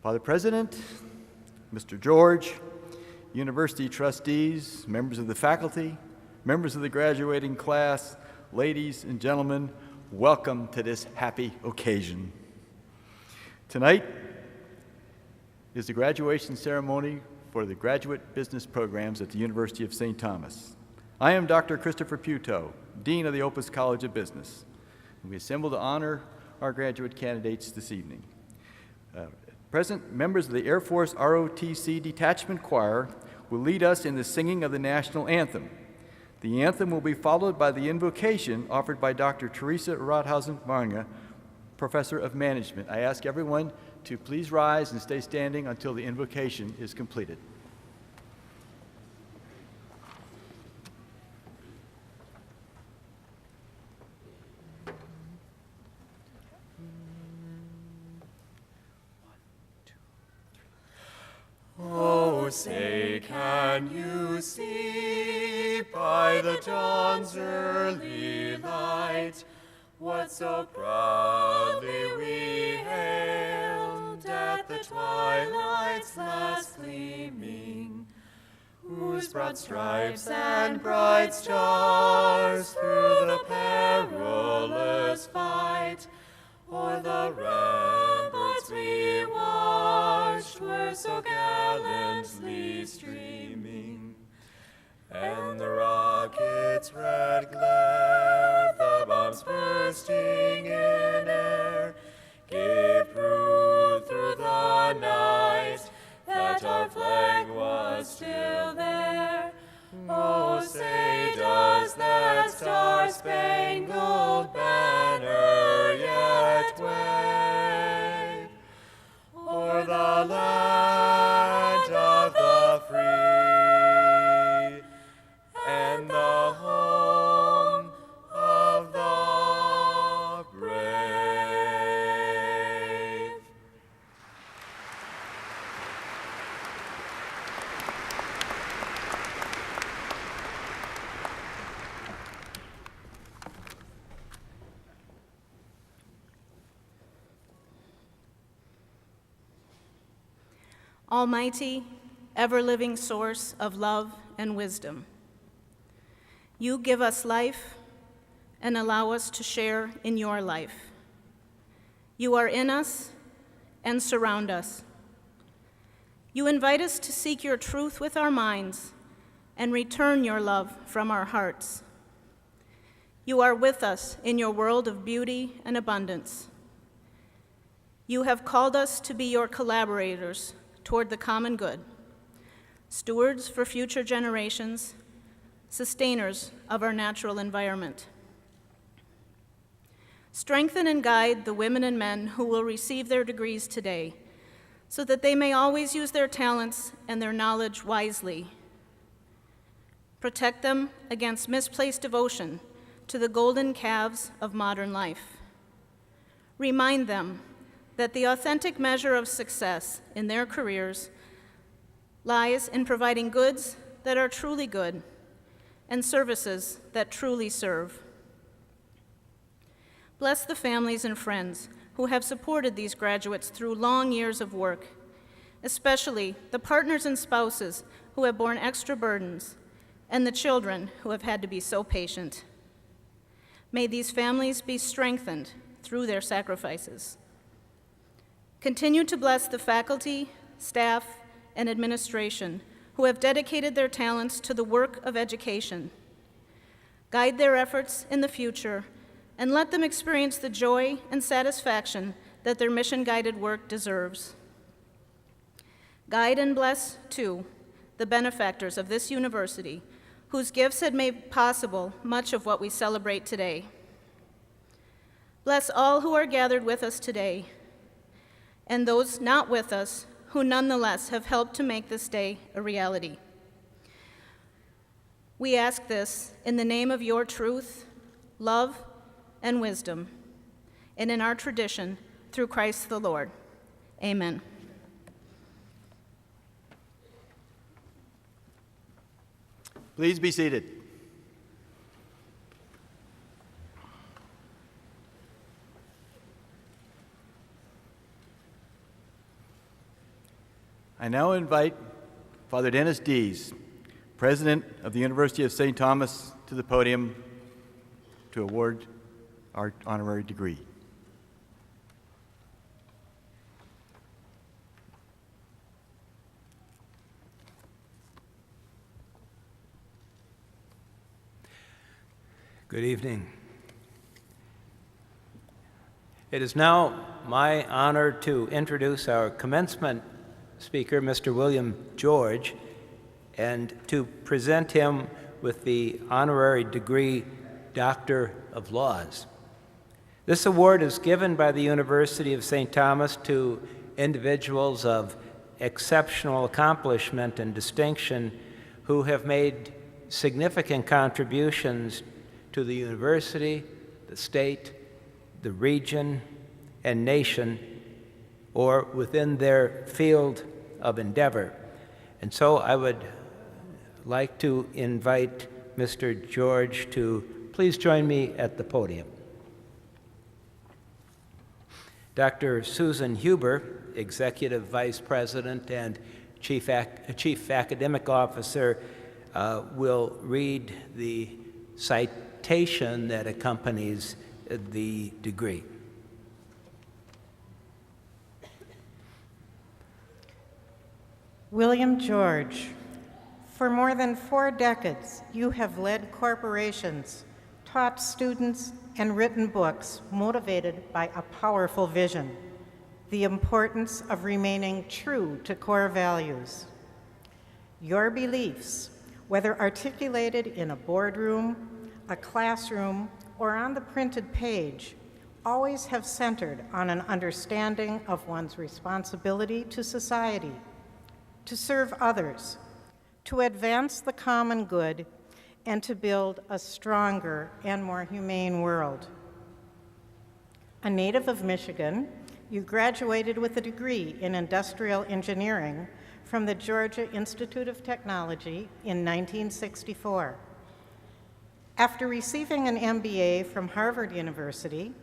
Father President, Mr. George, university trustees, members of the faculty, members of the graduating class, ladies and gentlemen, welcome to this happy occasion. Tonight is the graduation ceremony for the graduate business programs at the University of St. Thomas. I am Dr. Christopher Puto, Dean of the Opus College of Business. We assemble to honor our graduate candidates this evening. Present members of the Air Force ROTC Detachment Choir will lead us in the singing of the national anthem. The anthem will be followed by the invocation offered by Dr. Teresa Rothhausen-Varga, Professor of Management. I ask everyone to please rise and stay standing until the invocation is completed. Oh, say, can you see by the dawn's early light what so proudly we hailed at the twilight's last gleaming, whose broad stripes and bright stars through the perilous fight o'er the ramparts we watched were so gallantly streaming, and the rocket's red glare, the bombs bursting in air, gave proof through the night that our flag was still there. Oh, say, does that star-spangled banner yet wave o'er the land of the free and the home of the brave? Almighty, ever-living source of love and wisdom, you give us life and allow us to share in your life. You are in us and surround us. You invite us to seek your truth with our minds and return your love from our hearts. You are with us in your world of beauty and abundance. You have called us to be your collaborators toward the common good, stewards for future generations, sustainers of our natural environment. Strengthen and guide the women and men who will receive their degrees today, so that they may always use their talents and their knowledge wisely. Protect them against misplaced devotion to the golden calves of modern life. Remind them that the authentic measure of success in their careers lies in providing goods that are truly good and services that truly serve. Bless the families and friends who have supported these graduates through long years of work, especially the partners and spouses who have borne extra burdens and the children who have had to be so patient. May these families be strengthened through their sacrifices. Continue to bless the faculty, staff, and administration who have dedicated their talents to the work of education. Guide their efforts in the future and let them experience the joy and satisfaction that their mission-guided work deserves. Guide and bless, too, the benefactors of this university whose gifts had made possible much of what we celebrate today. Bless all who are gathered with us today, and those not with us who nonetheless have helped to make this day a reality. We ask this in the name of your truth, love, and wisdom, and in our tradition, through Christ the Lord. Amen. Please be seated. I now invite Father Dennis Dees, President of the University of St. Thomas, to the podium to award our honorary degree. Good evening. It is now my honor to introduce our commencement speaker, Mr. William George, and to present him with the honorary degree Doctor of Laws. This award is given by the University of St. Thomas to individuals of exceptional accomplishment and distinction who have made significant contributions to the university, the state, the region, and nation, or within their field of endeavor. And so I would like to invite Mr. George to please join me at the podium. Dr. Susan Huber, Executive Vice President and Chief Academic Officer, will read the citation that accompanies the degree. William George, for more than 4 decades, you have led corporations, taught students, and written books motivated by a powerful vision, the importance of remaining true to core values. Your beliefs, whether articulated in a boardroom, a classroom, or on the printed page, always have centered on an understanding of one's responsibility to society, to serve others, to advance the common good, and to build a stronger and more humane world. A native of Michigan, you graduated with a degree in industrial engineering from the Georgia Institute of Technology in 1964. After receiving an MBA from Harvard University,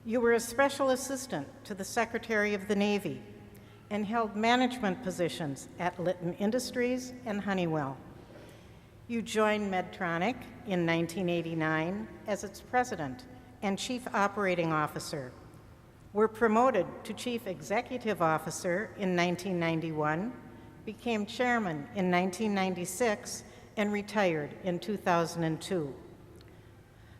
you were a special assistant to the Secretary of the Navy and held management positions at Litton Industries and Honeywell. You joined Medtronic in 1989 as its president and chief operating officer, were promoted to chief executive officer in 1991, became chairman in 1996, and retired in 2002.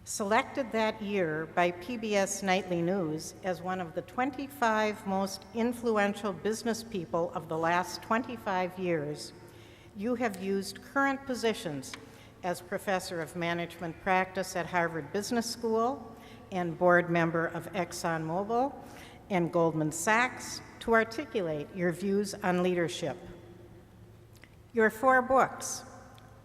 Selected that year by PBS Nightly News as one of the 25 most influential business people of the last 25 years, you have used current positions as professor of management practice at Harvard Business School and board member of ExxonMobil and Goldman Sachs to articulate your views on leadership. Your 4 books,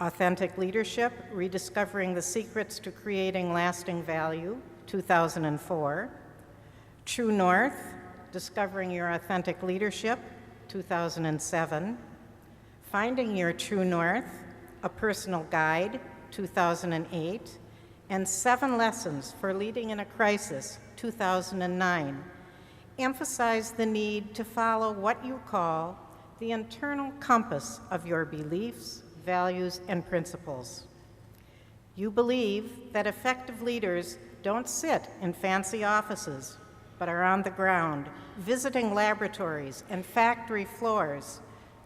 Authentic Leadership, Rediscovering the Secrets to Creating Lasting Value, 2004. True North, Discovering Your Authentic Leadership, 2007. Finding Your True North, A Personal Guide, 2008. And 7 Lessons for Leading in a Crisis, 2009, emphasize the need to follow what you call the internal compass of your beliefs, values, and principles. You believe that effective leaders don't sit in fancy offices, but are on the ground, visiting laboratories and factory floors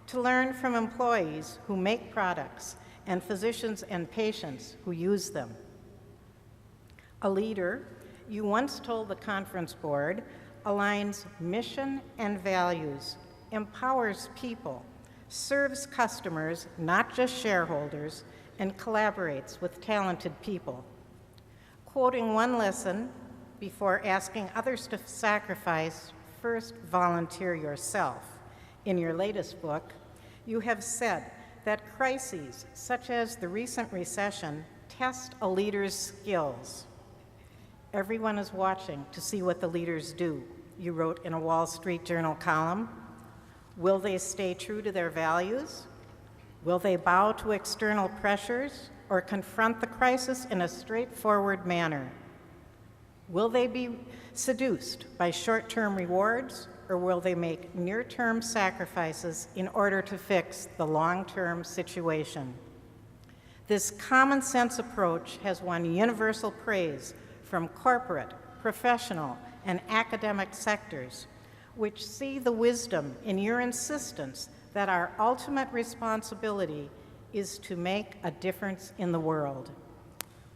to learn from employees who make products and physicians and patients who use them. A leader, you once told the conference board, aligns mission and values, empowers people, serves customers, not just shareholders, and collaborates with talented people. Quoting one lesson, before asking others to sacrifice, first volunteer yourself. In your latest book, you have said that crises, such as the recent recession, test a leader's skills. Everyone is watching to see what the leaders do, you wrote in a Wall Street Journal column. Will they stay true to their values? Will they bow to external pressures or confront the crisis in a straightforward manner? Will they be seduced by short-term rewards or will they make near-term sacrifices in order to fix the long-term situation? This common sense approach has won universal praise from corporate, professional, and academic sectors, which see the wisdom in your insistence that our ultimate responsibility is to make a difference in the world.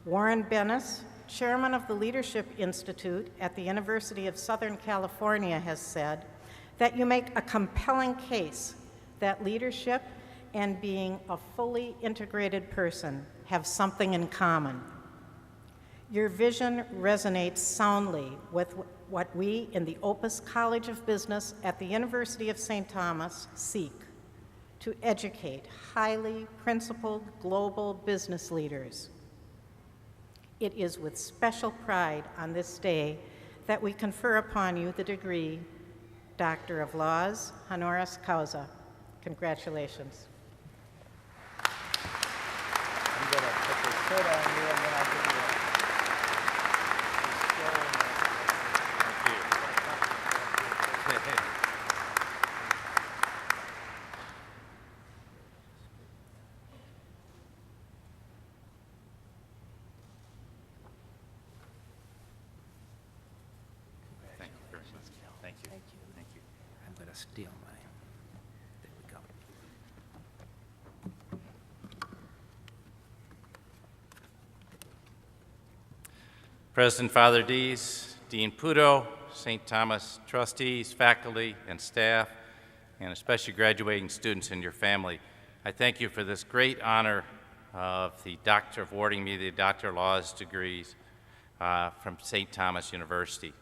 Warren Bennis, chairman of the Leadership Institute at the University of Southern California, has said that you make a compelling case that leadership and being a fully integrated person have something in common. Your vision resonates soundly with what we in the Opus College of Business at the University of St. Thomas seek: to educate highly principled global business leaders. It is with special pride on this day that we confer upon you the degree Doctor of Laws, honoris causa. Congratulations. I'm going to put this coat on you, and then I'll give you a Thank you very much. Thank you. Thank you. I'm going to steal mine. There we go. President Father Dees, Dean Puto, St. Thomas trustees, faculty, and staff, and especially graduating students and your family, I thank you for this great honor of awarding me the Doctor of Laws degrees from St. Thomas University.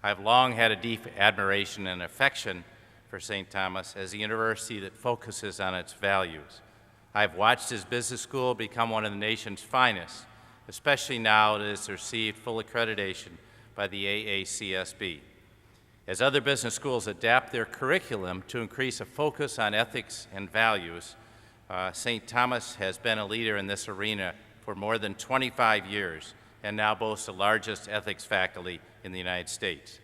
I've long had a deep admiration and affection for St. Thomas as a university that focuses on its values. I've watched this business school become one of the nation's finest, especially now that it's received full accreditation by the AACSB. As other business schools adapt their curriculum to increase a focus on ethics and values, St. Thomas has been a leader in this arena for more than 25 years and now boasts the largest ethics faculty in the United States.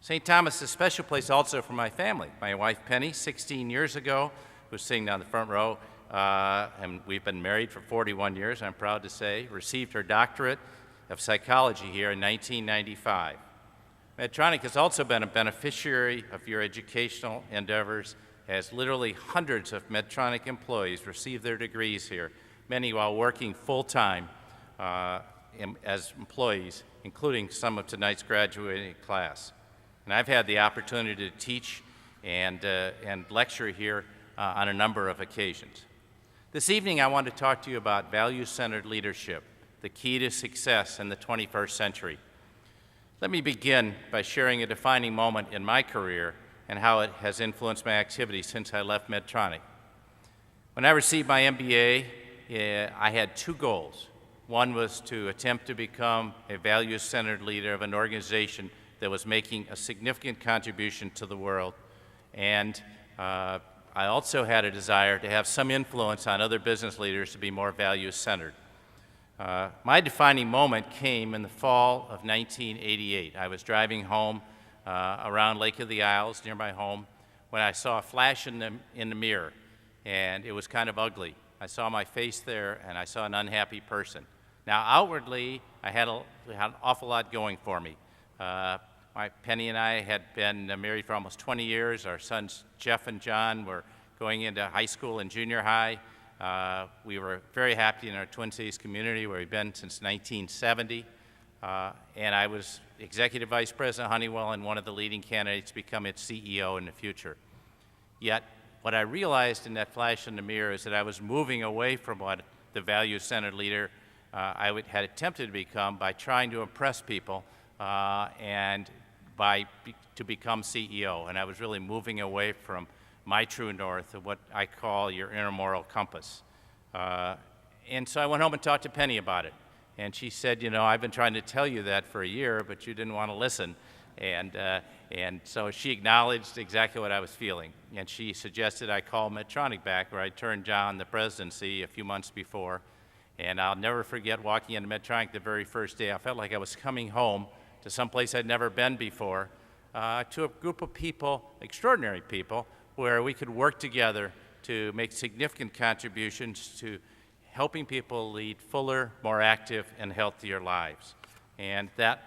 St. Thomas is a special place also for my family. My wife Penny, 16 years ago, who's sitting down the front row, and we've been married for 41 years, I'm proud to say, received her doctorate of psychology here in 1995. Medtronic has also been a beneficiary of your educational endeavors, as literally hundreds of Medtronic employees receive their degrees here, many while working full-time as employees, including some of tonight's graduating class. And I've had the opportunity to teach and lecture here on a number of occasions. This evening, I want to talk to you about value-centered leadership, the key to success in the 21st century. Let me begin by sharing a defining moment in my career and how it has influenced my activities since I left Medtronic. When I received my MBA, I had two goals. One was to attempt to become a values-centered leader of an organization that was making a significant contribution to the world. And I also had a desire to have some influence on other business leaders to be more values-centered. My defining moment came in the fall of 1988. I was driving home around Lake of the Isles near my home when I saw a flash in the mirror, and it was kind of ugly. I saw my face there, and I saw an unhappy person. Now, outwardly, I had an awful lot going for me. My Penny and I had been married for almost 20 years. Our sons, Jeff and John, were going into high school and junior high. We were very happy in our Twin Cities community where we've been since 1970. And I was Executive Vice President of Honeywell and one of the leading candidates to become its CEO in the future. Yet, what I realized in that flash in the mirror is that I was moving away from what the value-centered leader had attempted to become by trying to impress people and to become CEO. And I was really moving away from my true north of what I call your inner moral compass. And so I went home and talked to Penny about it. And she said, you know, I've been trying to tell you that for a year, but you didn't want to listen. And so she acknowledged exactly what I was feeling. And she suggested I call Medtronic back, where I turned down the presidency a few months before. And I'll never forget walking into Medtronic the very first day. I felt like I was coming home to someplace I'd never been before. to a group of people, extraordinary people, where we could work together to make significant contributions to helping people lead fuller, more active, and healthier lives. And that,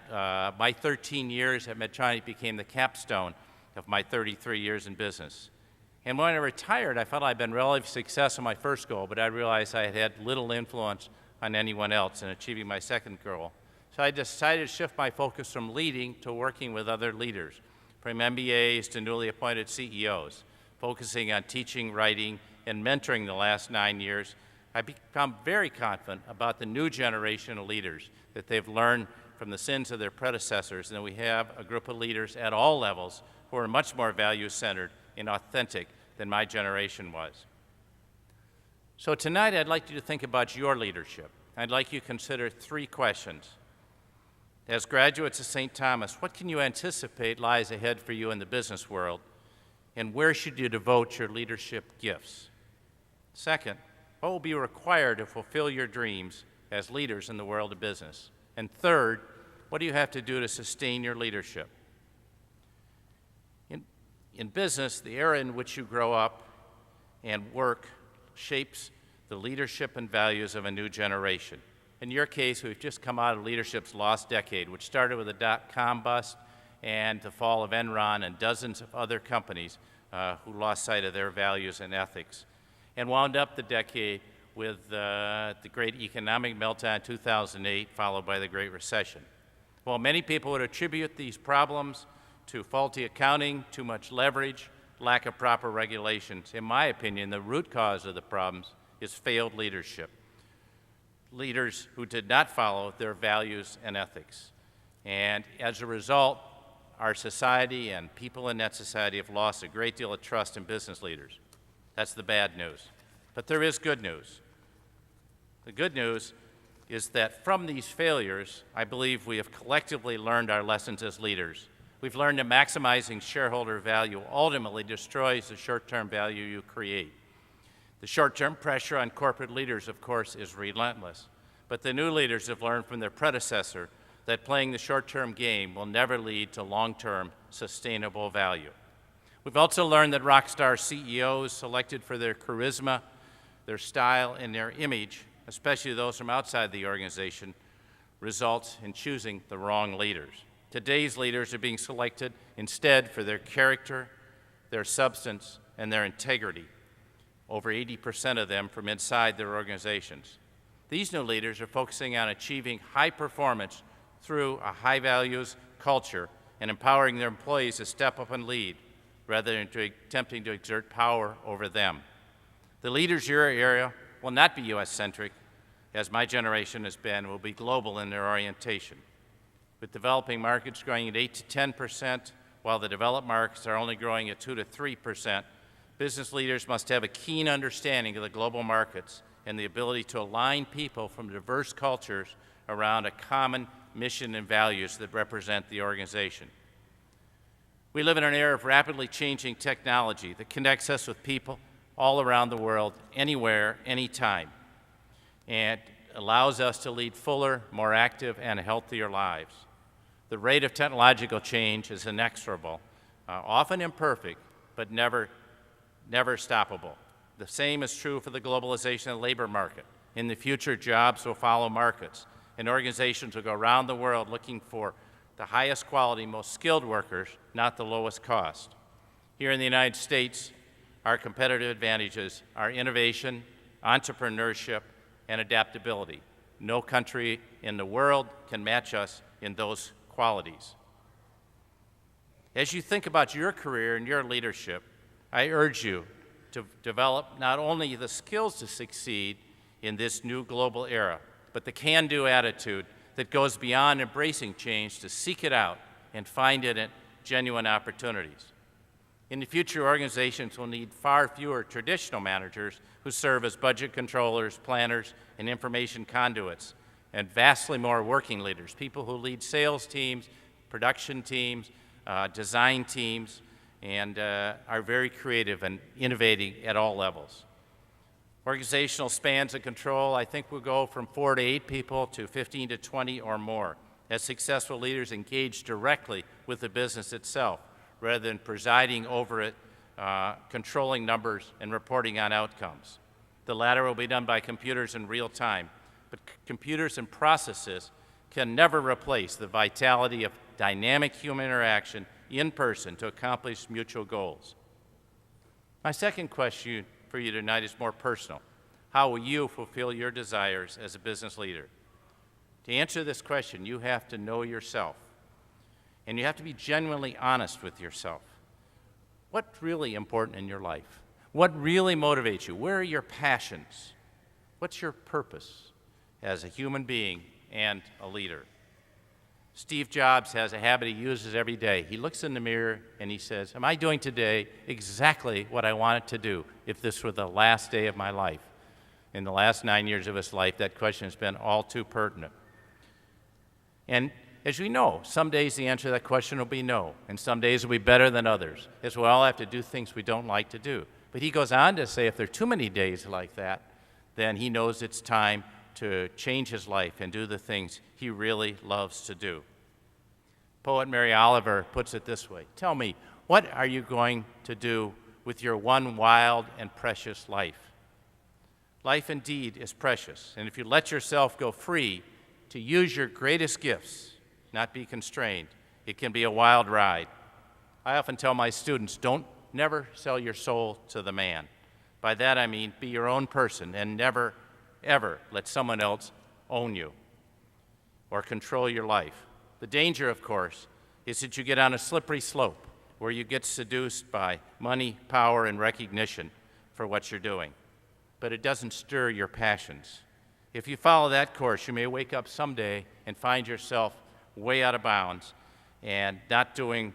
my 13 years at Medtronic became the capstone of my 33 years in business. And when I retired, I felt I'd been relatively successful in my first goal, but I realized I had had little influence on anyone else in achieving my second goal. So I decided to shift my focus from leading to working with other leaders, from MBAs to newly appointed CEOs, focusing on teaching, writing, and mentoring the last 9 years. I've become very confident about the new generation of leaders, that they've learned from the sins of their predecessors, and that we have a group of leaders at all levels who are much more value-centered and authentic than my generation was. So tonight I'd like you to think about your leadership. I'd like you to consider 3 questions. As graduates of St. Thomas, what can you anticipate lies ahead for you in the business world, and where should you devote your leadership gifts? Second, what will be required to fulfill your dreams as leaders in the world of business? And third, what do you have to do to sustain your leadership? In business, the era in which you grow up and work shapes the leadership and values of a new generation. In your case, we've just come out of leadership's lost decade, which started with the dot-com bust and the fall of Enron and dozens of other companies who lost sight of their values and ethics, and wound up the decade with the great economic meltdown in 2008, followed by the Great Recession. While many people would attribute these problems to faulty accounting, too much leverage, lack of proper regulations, in my opinion, the root cause of the problems is failed leadership. Leaders who did not follow their values and ethics. And as a result, our society and people in that society have lost a great deal of trust in business leaders. That's the bad news. But there is good news. The good news is that from these failures, I believe we have collectively learned our lessons as leaders. We've learned that maximizing shareholder value ultimately destroys the short-term value you create. The short-term pressure on corporate leaders, of course, is relentless. But the new leaders have learned from their predecessor that playing the short-term game will never lead to long-term sustainable value. We've also learned that rock star CEOs selected for their charisma, their style, and their image, especially those from outside the organization, results in choosing the wrong leaders. Today's leaders are being selected instead for their character, their substance, and their integrity. Over 80% of them from inside their organizations. These new leaders are focusing on achieving high performance through a high values culture and empowering their employees to step up and lead rather than attempting to exert power over them. The leaders in your area will not be U.S.-centric, as my generation has been, will be global in their orientation. With developing markets growing at 8 to 10%, while the developed markets are only growing at 2 to 3%, business leaders must have a keen understanding of the global markets and the ability to align people from diverse cultures around a common mission and values that represent the organization. We live in an era of rapidly changing technology that connects us with people all around the world, anywhere, anytime, and allows us to lead fuller, more active, and healthier lives. The rate of technological change is inexorable, often imperfect, but never stoppable. The same is true for the globalization of the labor market. In the future, jobs will follow markets, and organizations will go around the world looking for the highest quality, most skilled workers, not the lowest cost. Here in the United States, our competitive advantages are innovation, entrepreneurship, and adaptability. No country in the world can match us in those qualities. As you think about your career and your leadership, I urge you to develop not only the skills to succeed in this new global era, but the can-do attitude that goes beyond embracing change to seek it out and find in it genuine opportunities. In the future, organizations will need far fewer traditional managers who serve as budget controllers, planners, and information conduits, and vastly more working leaders, people who lead sales teams, production teams, design teams, and are very creative and innovating at all levels. Organizational spans of control, I think, will go from 4 to 8 people to 15 to 20 or more. As successful leaders, engage directly with the business itself rather than presiding over it, controlling numbers, and reporting on outcomes. The latter will be done by computers in real time, but computers and processes can never replace the vitality of dynamic human interaction in person to accomplish mutual goals. My second question for you tonight is more personal. How will you fulfill your desires as a business leader? To answer this question, you have to know yourself, and you have to be genuinely honest with yourself. What's really important in your life? What really motivates you? Where are your passions? What's your purpose as a human being and a leader? Steve Jobs has a habit he uses every day. He looks in the mirror and he says, am I doing today exactly what I wanted to do if this were the last day of my life? In the last 9 years of his life, that question has been all too pertinent. And as we know, some days the answer to that question will be no, and some days will be better than others, as we all have to do things we don't like to do. But he goes on to say if there are too many days like that, then he knows it's time to change his life and do the things he really loves to do. Poet Mary Oliver puts it this way, tell me, what are you going to do with your one wild and precious life? Life indeed is precious, and if you let yourself go free to use your greatest gifts, not be constrained, it can be a wild ride. I often tell my students, never sell your soul to the man. By that I mean be your own person and never, ever let someone else own you or control your life. The danger, of course, is that you get on a slippery slope where you get seduced by money, power, and recognition for what you're doing. But it doesn't stir your passions. If you follow that course, you may wake up someday and find yourself way out of bounds and not doing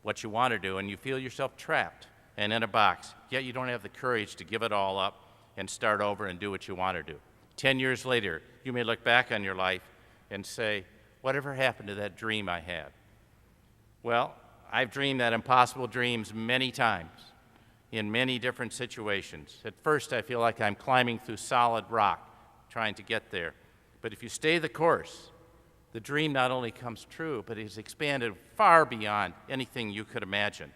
what you want to do, and you feel yourself trapped and in a box, yet you don't have the courage to give it all up and start over and do what you want to do. 10 years later, you may look back on your life and say, whatever happened to that dream I had? Well, I've dreamed that impossible dreams many times in many different situations. At first, I feel like I'm climbing through solid rock, trying to get there. But if you stay the course, the dream not only comes true, but is expanded far beyond anything you could imagine.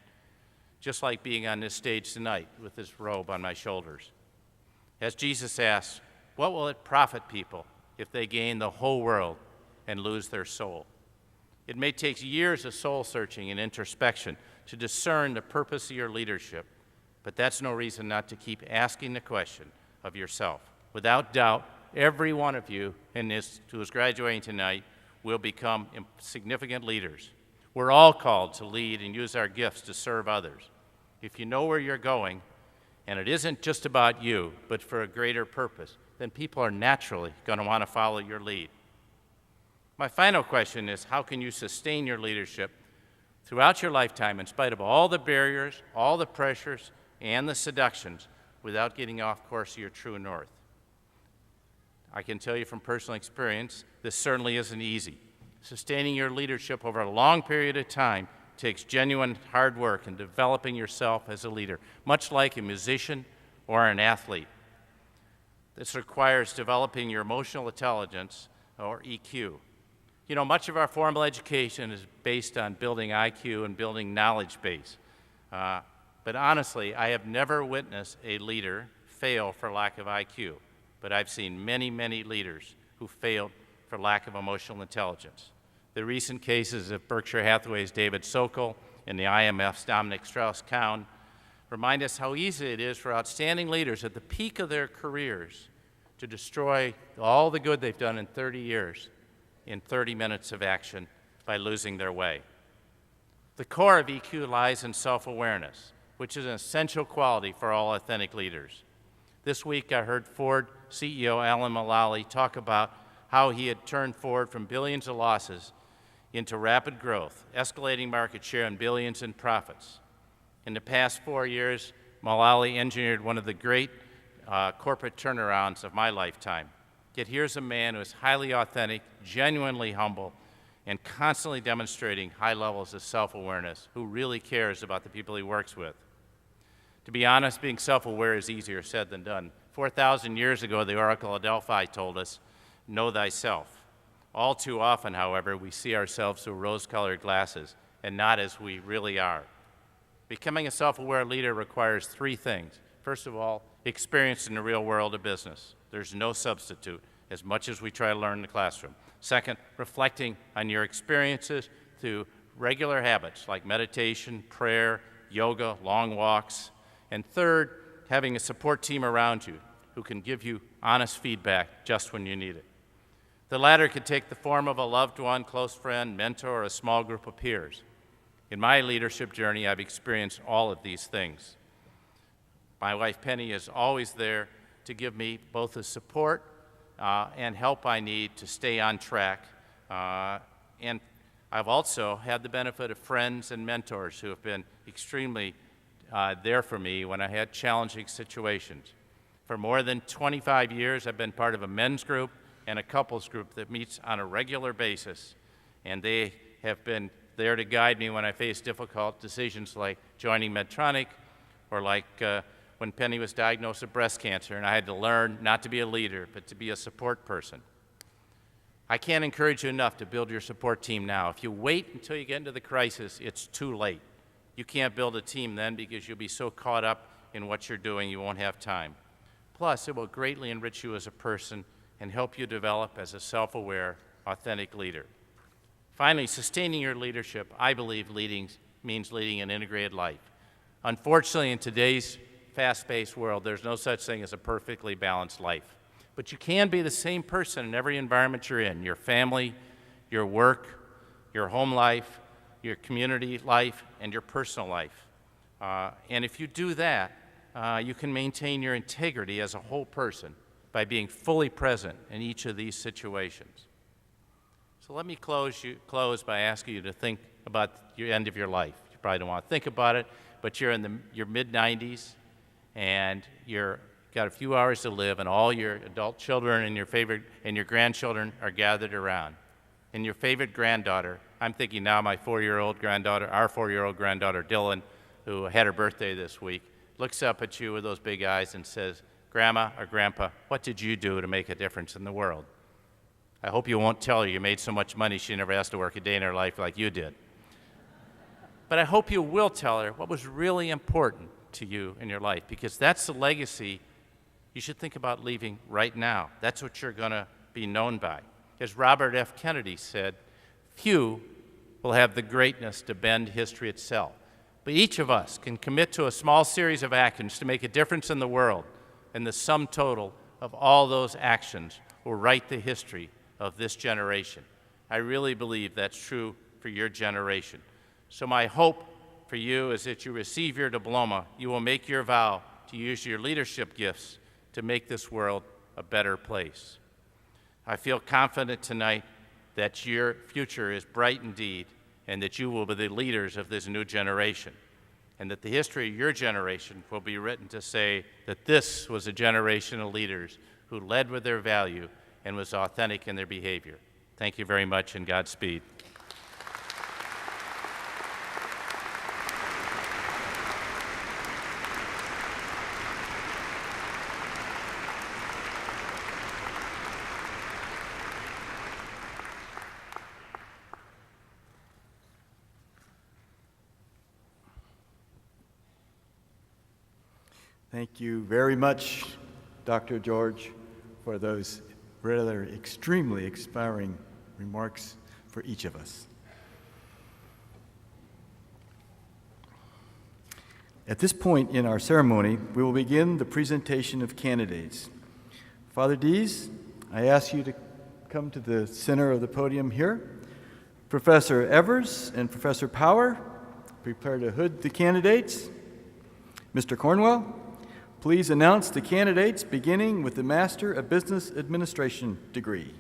Just like being on this stage tonight with this robe on my shoulders. As Jesus asked, what will it profit people if they gain the whole world and lose their soul? It may take years of soul searching and introspection to discern the purpose of your leadership, but that's no reason not to keep asking the question of yourself. Without doubt, every one of you who is graduating tonight will become significant leaders. We're all called to lead and use our gifts to serve others. If you know where you're going, and it isn't just about you, but for a greater purpose, then people are naturally going to want to follow your lead. My final question is, how can you sustain your leadership throughout your lifetime in spite of all the barriers, all the pressures, and the seductions without getting off course of your true north? I can tell you from personal experience, this certainly isn't easy. Sustaining your leadership over a long period of time takes genuine hard work in developing yourself as a leader, much like a musician or an athlete. This requires developing your emotional intelligence, or EQ. You know, much of our formal education is based on building IQ and building knowledge base. But honestly, I have never witnessed a leader fail for lack of IQ. But I've seen many, many leaders who failed for lack of emotional intelligence. The recent cases of Berkshire Hathaway's David Sokol and the IMF's Dominic Strauss-Kahn remind us how easy it is for outstanding leaders at the peak of their careers to destroy all the good they've done in 30 years in 30 minutes of action by losing their way. The core of EQ lies in self-awareness, which is an essential quality for all authentic leaders. This week I heard Ford CEO Alan Mulally talk about how he had turned Ford from billions of losses into rapid growth, escalating market share and billions in profits. In the past 4 years, Mulally engineered one of the great corporate turnarounds of my lifetime. Yet here's a man who is highly authentic, genuinely humble, and constantly demonstrating high levels of self-awareness, who really cares about the people he works with. To be honest, being self-aware is easier said than done. 4,000 years ago, the Oracle of Delphi told us, know thyself. All too often, however, we see ourselves through rose-colored glasses and not as we really are. Becoming a self-aware leader requires three things. First of all, experience in the real world of business. There's no substitute, as much as we try to learn in the classroom. Second, reflecting on your experiences through regular habits like meditation, prayer, yoga, long walks. And third, having a support team around you who can give you honest feedback just when you need it. The latter could take the form of a loved one, close friend, mentor, or a small group of peers. In my leadership journey, I've experienced all of these things. My wife, Penny, is always there to give me both the support and help I need to stay on track. And I've also had the benefit of friends and mentors who have been extremely there for me when I had challenging situations. For more than 25 years, I've been part of a men's group and a couples group that meets on a regular basis, and they have been there to guide me when I face difficult decisions like joining Medtronic or like when Penny was diagnosed with breast cancer and I had to learn not to be a leader but to be a support person. I can't encourage you enough to build your support team now. If you wait until you get into the crisis, it's too late. You can't build a team then because you'll be so caught up in what you're doing you won't have time. Plus, it will greatly enrich you as a person and help you develop as a self-aware, authentic leader. Finally, sustaining your leadership, I believe means leading an integrated life. Unfortunately, in today's fast-paced world, there's no such thing as a perfectly balanced life. But you can be the same person in every environment you're in, your family, your work, your home life, your community life, and your personal life. And if you do that, you can maintain your integrity as a whole person by being fully present in each of these situations. So let me close by asking you to think about your end of your life. You probably don't want to think about it, but you're in your mid-90s, and you're got a few hours to live, and all your adult children and your grandchildren are gathered around. And your favorite granddaughter, I'm thinking now my 4-year-old granddaughter, our 4-year-old granddaughter, Dylan, who had her birthday this week, looks up at you with those big eyes and says, "Grandma or Grandpa, what did you do to make a difference in the world?" I hope you won't tell her you made so much money she never has to work a day in her life like you did. But I hope you will tell her what was really important to you in your life, because that's the legacy you should think about leaving right now. That's what you're going to be known by. As Robert F. Kennedy said, few will have the greatness to bend history itself. But each of us can commit to a small series of actions to make a difference in the world, and the sum total of all those actions will write the history of this generation. I really believe that's true for your generation. So my hope for you is that you receive your diploma, you will make your vow to use your leadership gifts to make this world a better place. I feel confident tonight that your future is bright indeed, and that you will be the leaders of this new generation, and that the history of your generation will be written to say that this was a generation of leaders who led with their value and was authentic in their behavior. Thank you very much, and Godspeed. Thank you very much, Dr. George, for those rather extremely inspiring remarks for each of us. At this point in our ceremony, we will begin the presentation of candidates. Father Dees, I ask you to come to the center of the podium here. Professor Evers and Professor Power, prepare to hood the candidates. Mr. Cornwell, please announce the candidates, beginning with the Master of Business Administration degree.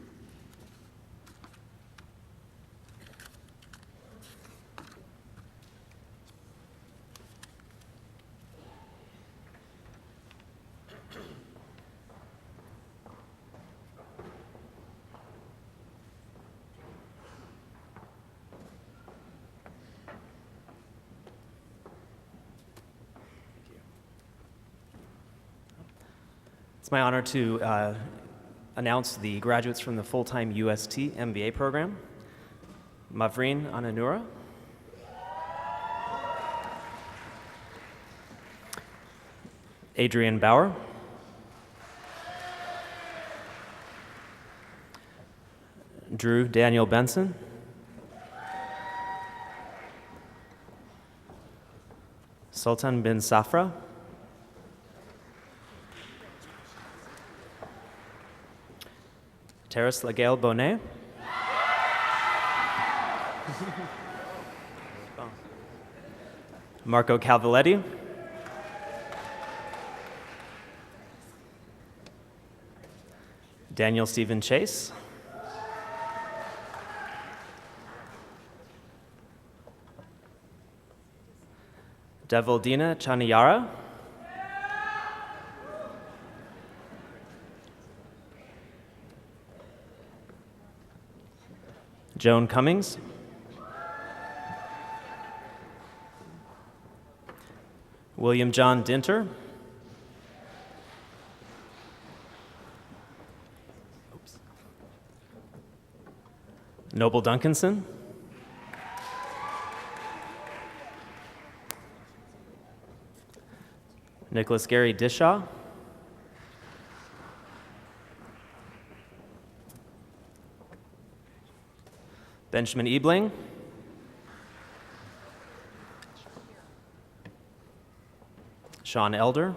It's my honor to announce the graduates from the full-time UST MBA program. Mavreen Ananura. Adrian Bauer. Drew Daniel Benson. Sultan bin Safra. Terrace Laguel Bonnet. Marco Calvaletti. Daniel Stephen Chase. Devildina Chaniyara. Joan Cummings. William John Dinter. Noble Duncanson. Nicholas Gary Dishaw. Benjamin Ebling. Sean Elder.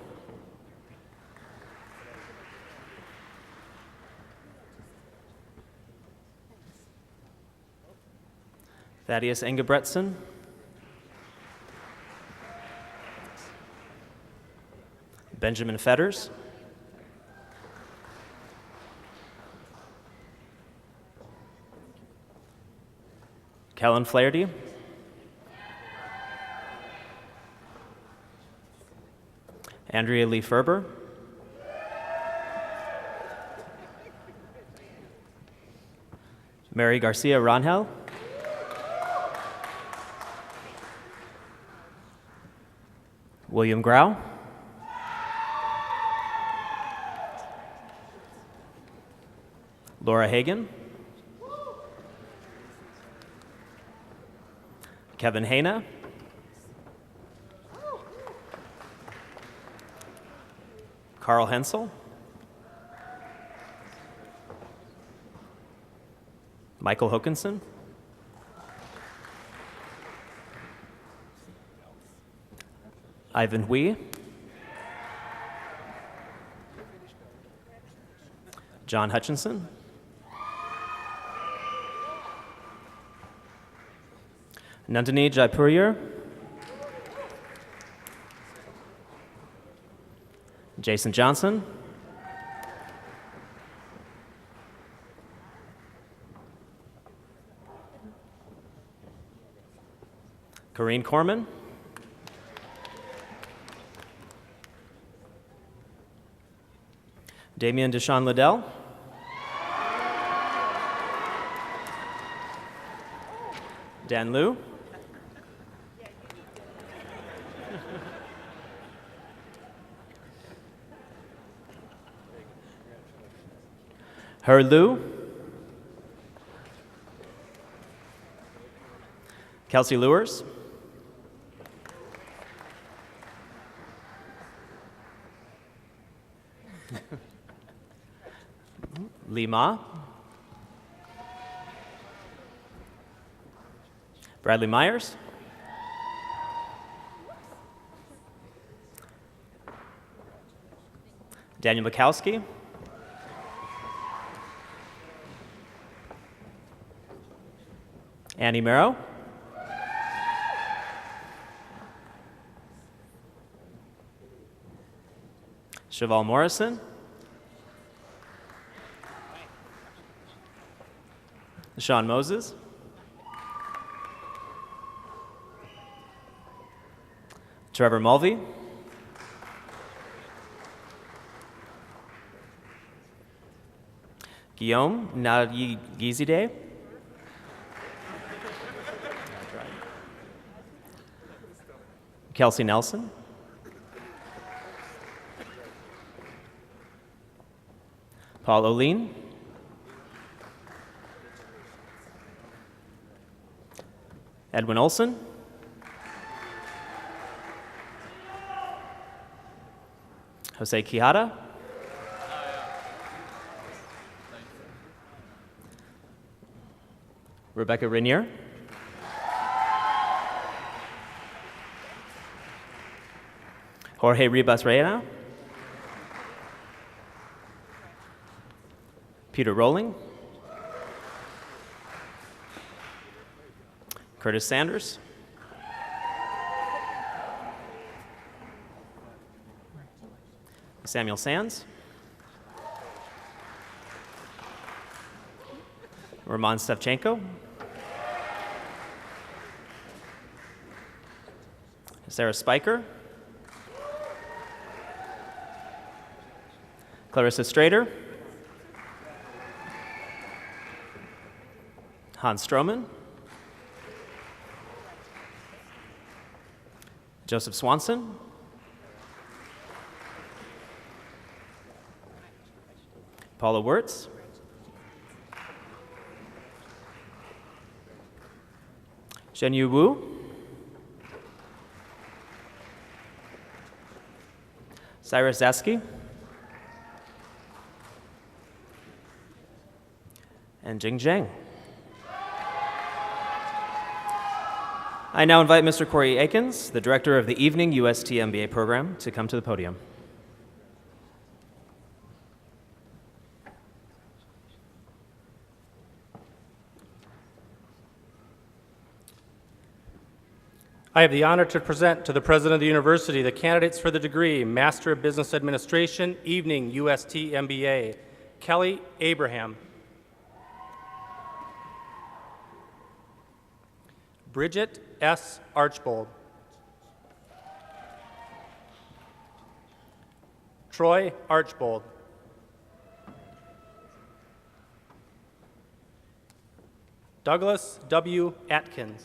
Thaddeus Engebretson. Benjamin Fetters. Kellen Flaherty. Andrea Lee Ferber. Mary Garcia Ronhel. William Grau. Laura Hagan. Kevin Hayna. Carl Hensel. Michael Hokinson. Ivan Hui. John Hutchinson. Nandini Jaipuriar. Jason Johnson. Corrine Corman. Damian Deshawn Liddell. Dan Liu. Her Liu. Kelsey Lewers. Lee Ma. Bradley Myers. Daniel Mikowski. Annie Merrow. Cheval Morrison. Sean Moses. Trevor Mulvey. Guillaume Nagizide. Kelsey Nelson. Paul Oline. Edwin Olson. Jose Quijada. Rebecca Rainier. Jorge Ribas Reina. Peter Rowling. Curtis Sanders. Samuel Sands. Roman Stevchenko. Sarah Spiker. Clarissa Strader. Hans Stroman. Joseph Swanson. Paula Wirtz. Zhenyu Wu. Cyrus Zaski. And Jing Zhang. I now invite Mr. Corey Akins, the director of the Evening UST MBA program, to come to the podium. I have the honor to present to the President of the University the candidates for the degree Master of Business Administration, Evening UST MBA, Kelly Abraham, Bridget S. Archbold, Troy Archbold, Douglas W. Atkins,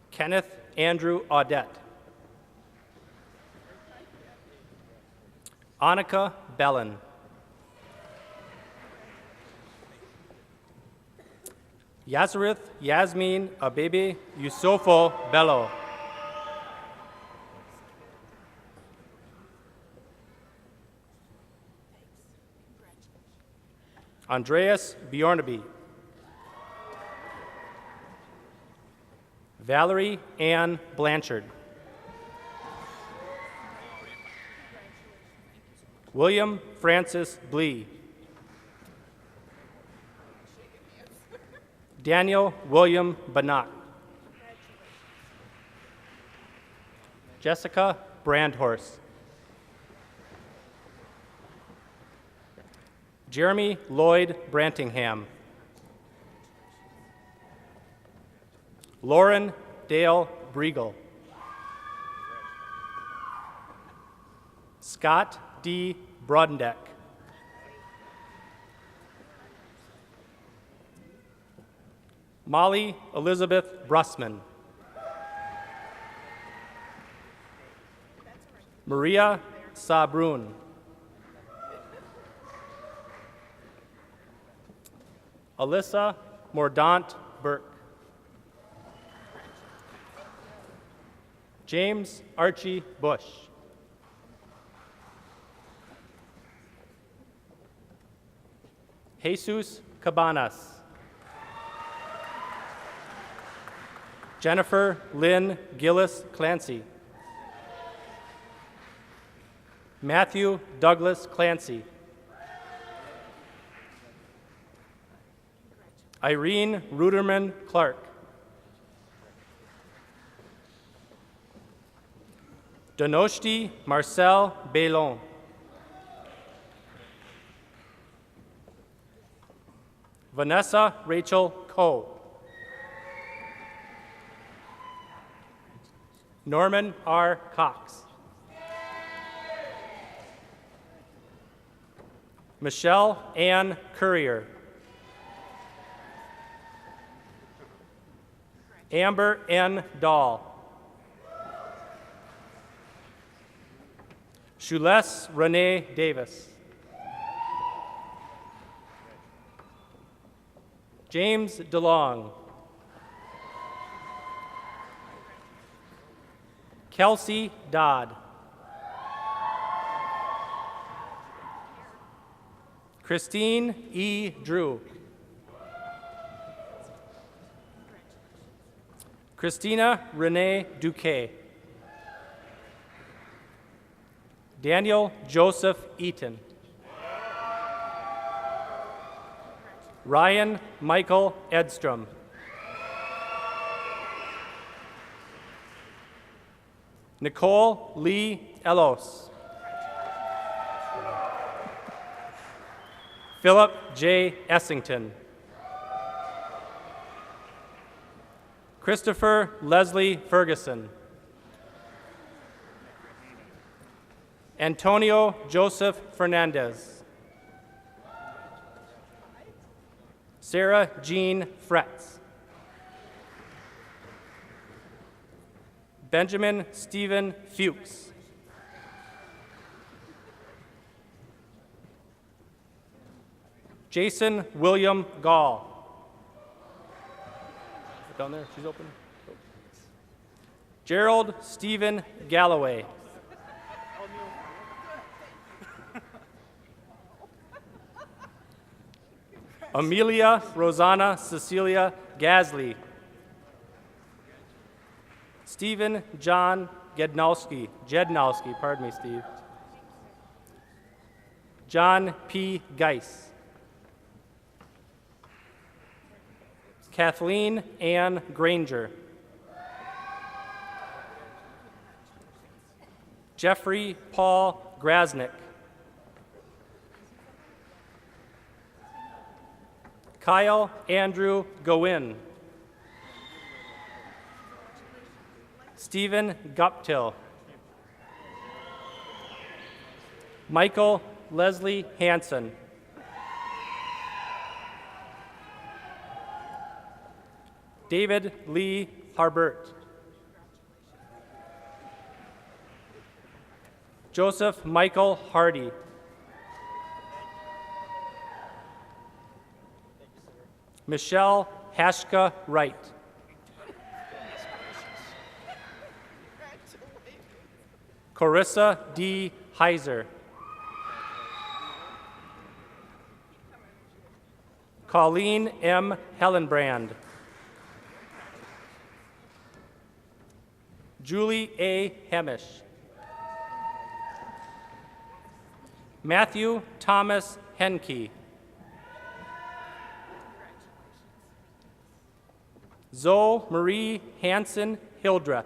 Kenneth Andrew Audette, Annika Bellin, Yazarith Yasmin Abebe Yusofo Bello, Andreas Bjornaby, Valerie Ann Blanchard, William Francis Blee, Daniel William Bannock, Jessica Brandhorst, Jeremy Lloyd Brantingham, Lauren Dale Briegel, Scott D. Brodendeck, Molly Elizabeth Brussman, Maria Sabrun, Alyssa Mordaunt Burke, James Archie Bush, Jesus Cabanas, Jennifer Lynn Gillis Clancy, Matthew Douglas Clancy, Irene Ruderman Clark, Donoshti Marcel Baylon, Vanessa Rachel Coe, Norman R. Cox, Michelle Ann Courier, Amber N. Dahl, Shules Renee Davis. James DeLong. Kelsey Dodd. Christine E. Drew. Christina Renee Duque. Daniel Joseph Eaton. Ryan Michael Edstrom. Nicole Lee Elos. Philip J. Essington. Christopher Leslie Ferguson. Antonio Joseph Fernandez. Sarah Jean Fretz. Benjamin Stephen Fuchs. Jason William Gall. Down there, she's open. Gerald Stephen Galloway. Amelia Rosanna Cecilia Gasly. Stephen John Jednowski, pardon me, Steve. John P. Geis. Kathleen Ann Granger. Jeffrey Paul Grasnick. Kyle Andrew Gowin. Stephen Guptill. Michael Leslie Hansen. David Lee Harbert. Joseph Michael Hardy. Michelle Hashka Wright. Carissa D. Heiser. Colleen M. Hellenbrand. Julie A. Hemish. Matthew Thomas Henke. Zoe Marie Hansen Hildreth.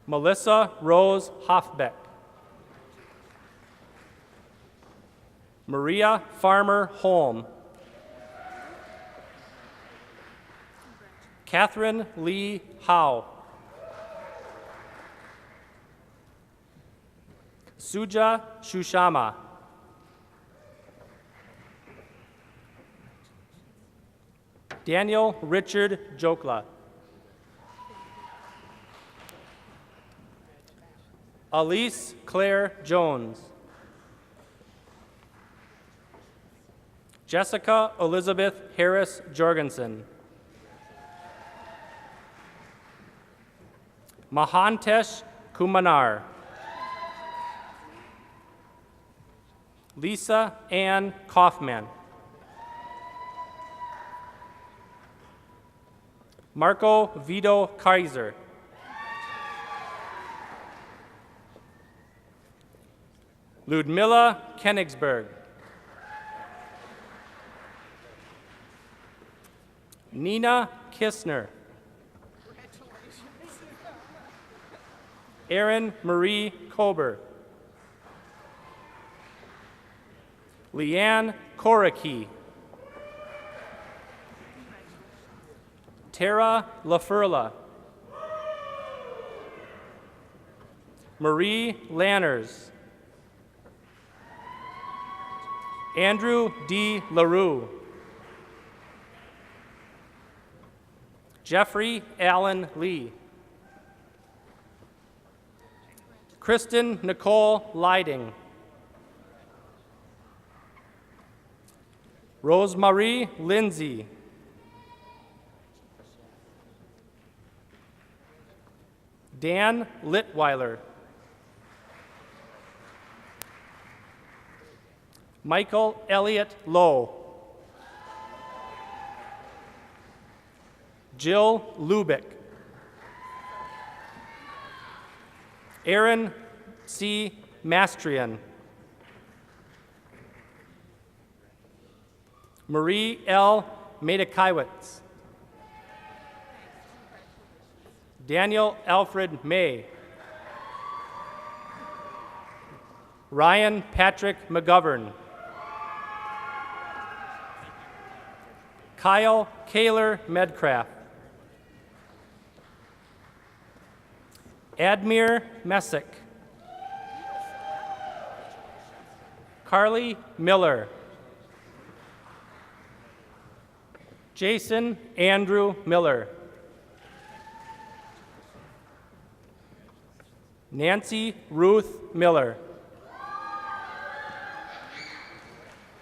Melissa Rose Hoffbeck. Maria Farmer Holm. Catherine Lee Howe. Suja Shushama. Daniel Richard Jokla. Elise Claire Jones. Jessica Elizabeth Harris Jorgensen. Mahantesh Kumanar. Lisa Ann Kaufman. Marco Vito Kaiser. Ludmilla Kenigsberg. Nina Kistner. Erin Marie Kober. Leanne Koraki. Tara LaFurla. Marie Lanners. Andrew D. LaRue. Jeffrey Allen Lee. Kristen Nicole Leiding. Rosemarie Lindsay. Dan Litweiler. Michael Elliott Lowe. Jill Lubick. Aaron C. Mastrian. Marie L. Madekaiwitz. Daniel Alfred May. Ryan Patrick McGovern. Kyle Kaler Medcraft. Admir Messick. Carly Miller. Jason Andrew Miller. Nancy Ruth Miller.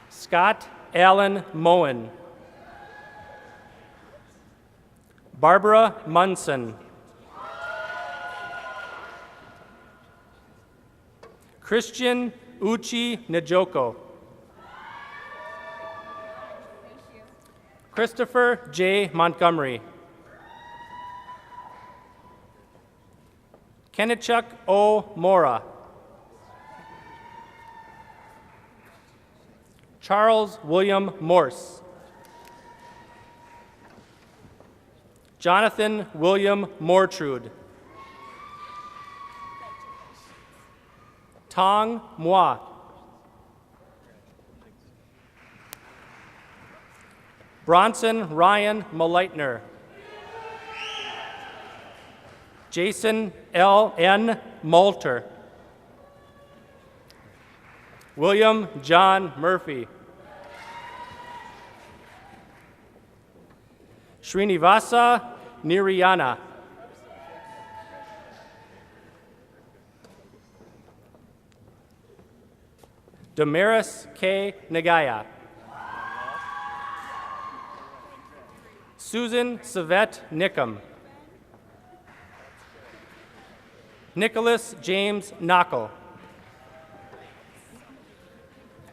Scott Allen Moen. Barbara Munson. Christian Uchi Njoko. Christopher J. Montgomery. Kennechuck O. Mora. Charles William Morse. Jonathan William Mortrude. Tong Moi. Bronson Ryan Maleitner. Jason L. N. Moulter. William John Murphy. Srinivasa Nirayana. Damaris K. Nagaya. Susan Savette Nickham. Nicholas James Knockel.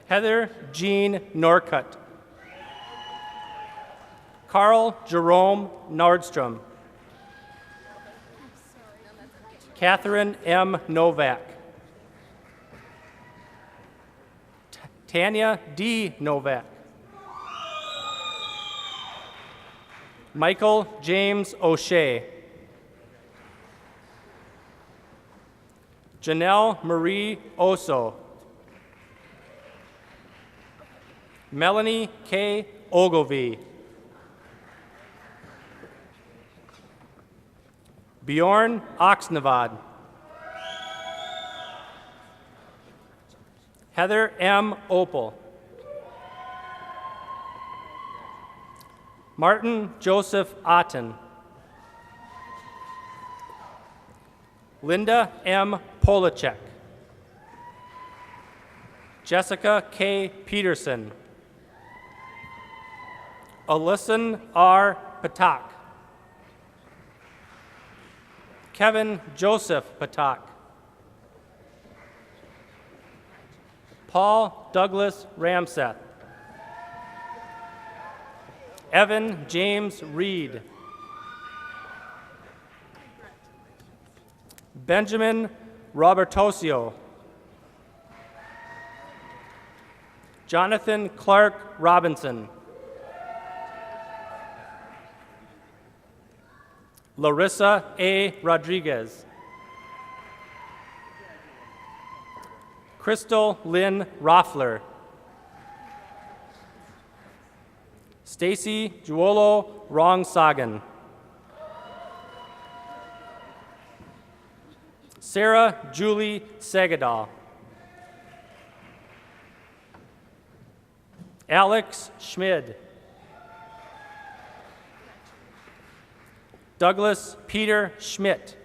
Heather Jean Norcutt. Carl Jerome Nordstrom. Catherine M. Novak. Tanya D. Novak. Michael James O'Shea. Janelle Marie Oso. Melanie K. Ogilvie. Bjorn Oxnevad. Heather M. Opel. Martin Joseph Otten. Linda M. Polacek. Jessica K. Peterson. Alyson R. Patak. Kevin Joseph Patak. Paul Douglas Ramseth. Evan James Reed. Benjamin Robertosio. Jonathan Clark Robinson. Larissa A. Rodriguez. Crystal Lynn Roffler. Stacy Juolo Rongsagan. Sarah Julie Sagadal. Alex Schmid. Douglas Peter Schmidt.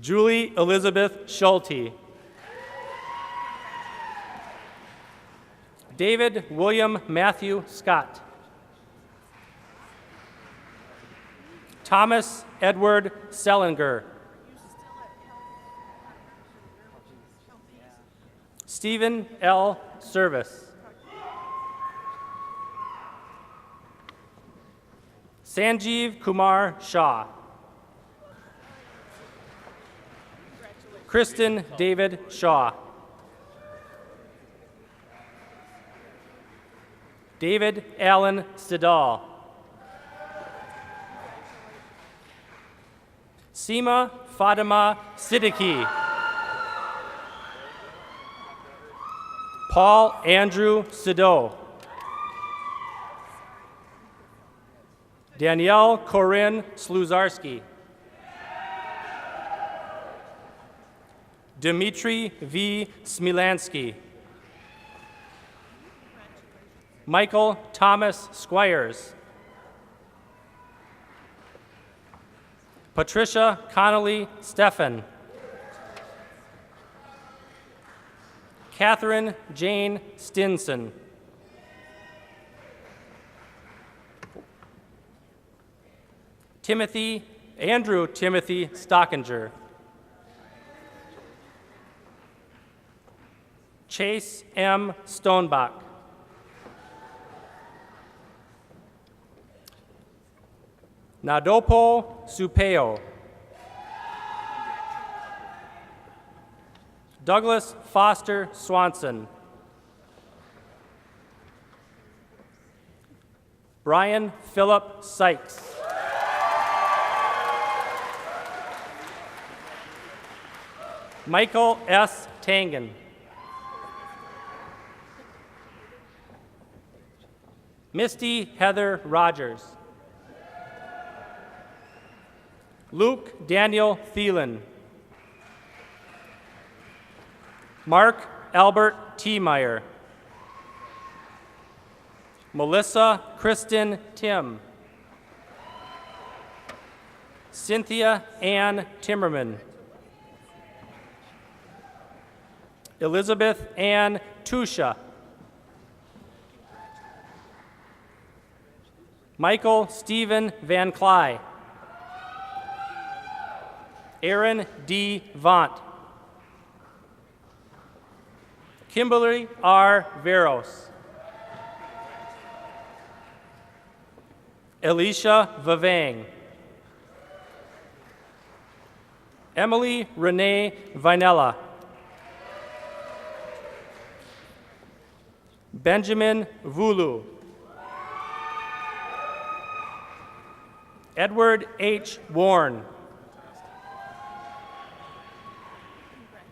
Julie Elizabeth Schulte. David William Matthew Scott. Thomas Edward Sellinger. Stephen L. Service. Sanjeev Kumar Shah. Kristen David Shaw. David Allen Sidal. Seema Fatima Siddiqui. Paul Andrew Sido. Danielle Corinne Sluzarski. Dmitry V. Smilansky. Michael Thomas Squires. Patricia Connolly Steffen. Catherine Jane Stinson. Andrew Timothy Stockinger. Chase M. Stonebach. Nadopo Supeo. Douglas Foster Swanson. Brian Philip Sykes. Michael S. Tangen. Misty Heather Rogers. Luke Daniel Thielen. Mark Albert Tiemeyer. Melissa Kristen Tim. Cynthia Ann Timmerman. Elizabeth Ann Tusha. Michael Stephen Van Cly. Aaron D. Vaught. Kimberly R. Veros. Alicia Vavang. Emily Renee Vinella. Benjamin Vulu. Edward H. Warren.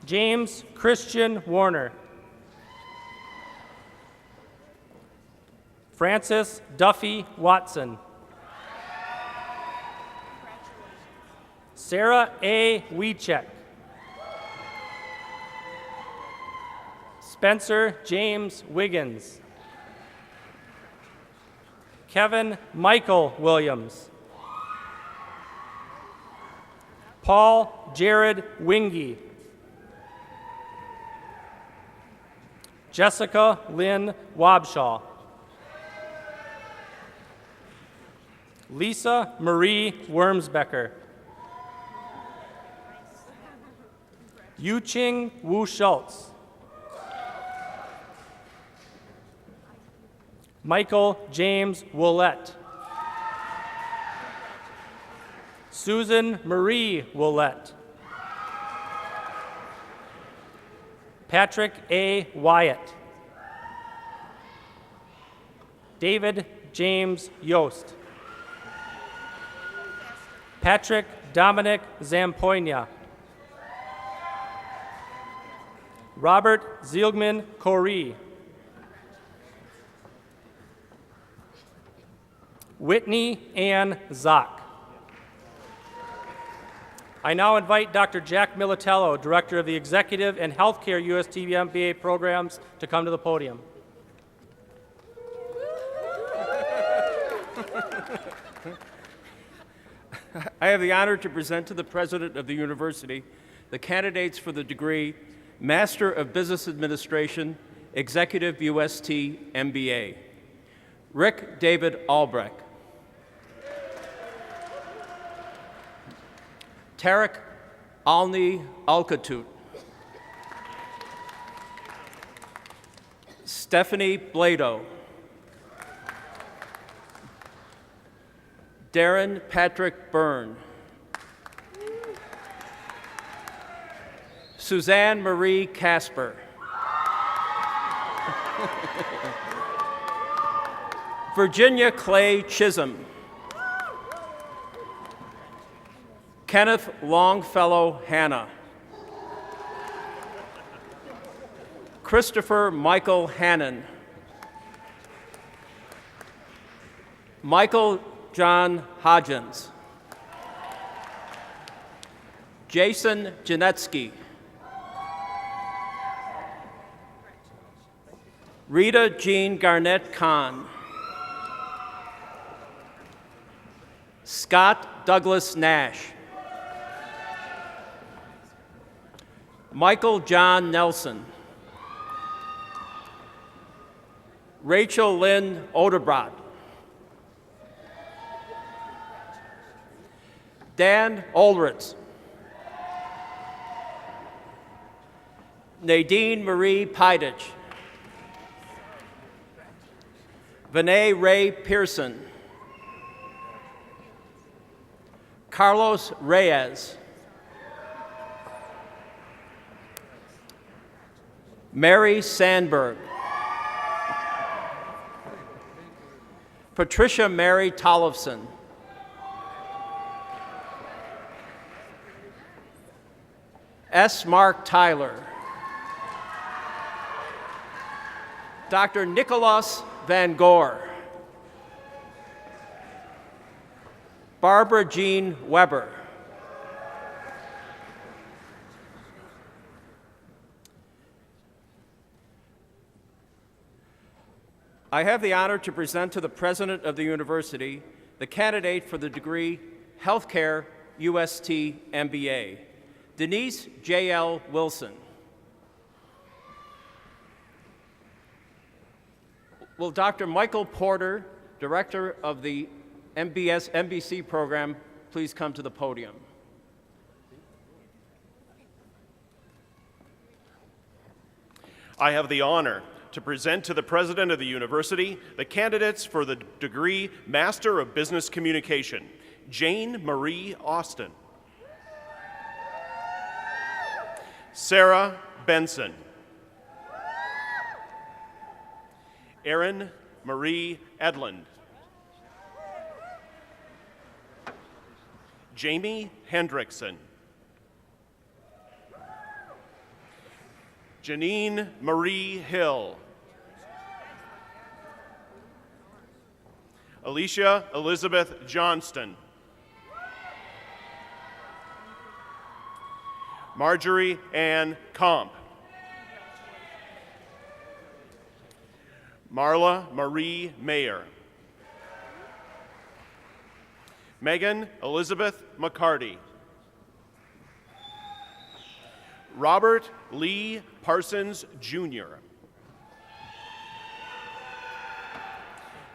James Christian Warner. Francis Duffy Watson. Sarah A. Wiechek. Spencer James Wiggins. Kevin Michael Williams. Paul Jared Wingy. Jessica Lynn Wabshaw. Lisa Marie Wormsbecker. Yuching Wu Schultz. Michael James Willett. Susan Marie Willett. Patrick A. Wyatt. David James Yost. Patrick Dominic Zampoina. Robert Zielgman Corey. Whitney Ann Zock. I now invite Dr. Jack Militello, Director of the Executive and Healthcare UST MBA programs, to come to the podium. I have the honor to present to the President of the University the candidates for the degree Master of Business Administration, Executive UST MBA. Rick David Albrecht. Tarek Alni Alkatut. Stephanie Blado. Darren Patrick Byrne. Suzanne Marie Casper. Virginia Clay Chisholm. Kenneth Longfellow Hanna. Christopher Michael Hannon. Michael John Hodgins. Jason Janetsky. Rita Jean Garnett Kahn. Scott Douglas Nash. Michael John Nelson. Rachel Lynn Odebrot. Dan Olritz. Nadine Marie Pidich. Vinay Ray Pearson. Carlos Reyes. Mary Sandberg. Patricia Mary Tollefson. S. Mark Tyler. Dr. Nicholas Van Gore. Barbara Jean Weber. I have the honor to present to the President of the University the candidate for the degree Healthcare UST MBA, Denise J.L. Wilson. Will Dr. Michael Porter, Director of the MBC program, please come to the podium? I have the honor to present to the President of the University the candidates for the degree Master of Business Communication, Jane Marie Austin, Sarah Benson, Erin Marie Edlund, Jamie Hendrickson, Janine Marie Hill, Alicia Elizabeth Johnston, Marjorie Ann Comp, Marla Marie Mayer, Megan Elizabeth McCarty, Robert Lee Parsons, Jr.,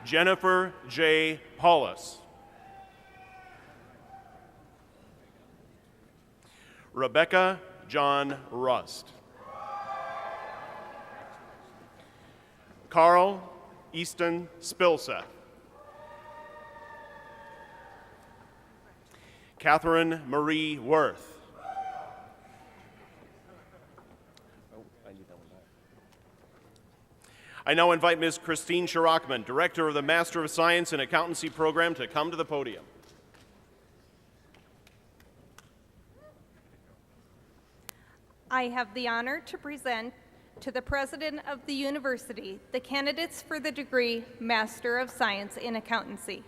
Jennifer J. Paulus, Rebecca John Rust, Carl Easton Spilseth, Catherine Marie Worth, I now invite Ms. Christine Sharachman, Director of the Master of Science in Accountancy program, to come to the podium. I have the honor to present to the President of the University the candidates for the degree Master of Science in Accountancy,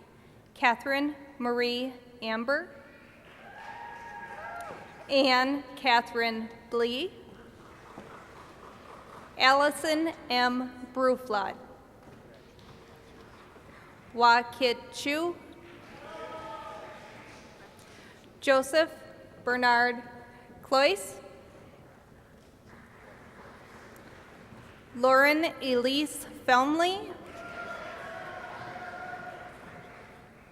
Catherine Marie Amber, Anne Catherine Blee, Allison M. Bruflot, Wa Kit Chu, Joseph Bernard Cloyce, Lauren Elise Felmley,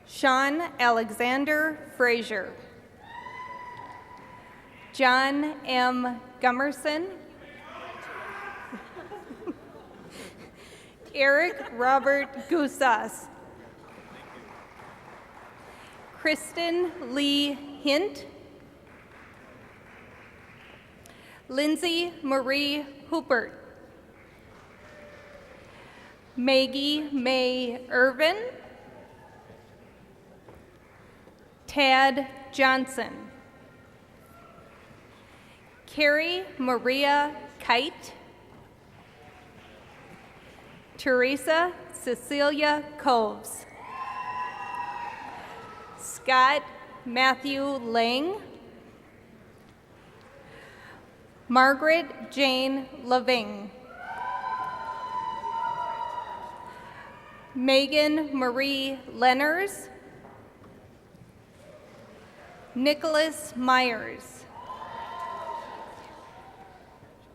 Sean Alexander Frazier, John M. Gummerson, Eric Robert Gusas, Kristen Lee Hint, Lindsay Marie Hoopert, Maggie May Irvin, Tad Johnson, Carrie Maria Kite, Teresa Cecilia Coves, Scott Matthew Lang, Margaret Jane Leving, Megan Marie Lenners, Nicholas Myers,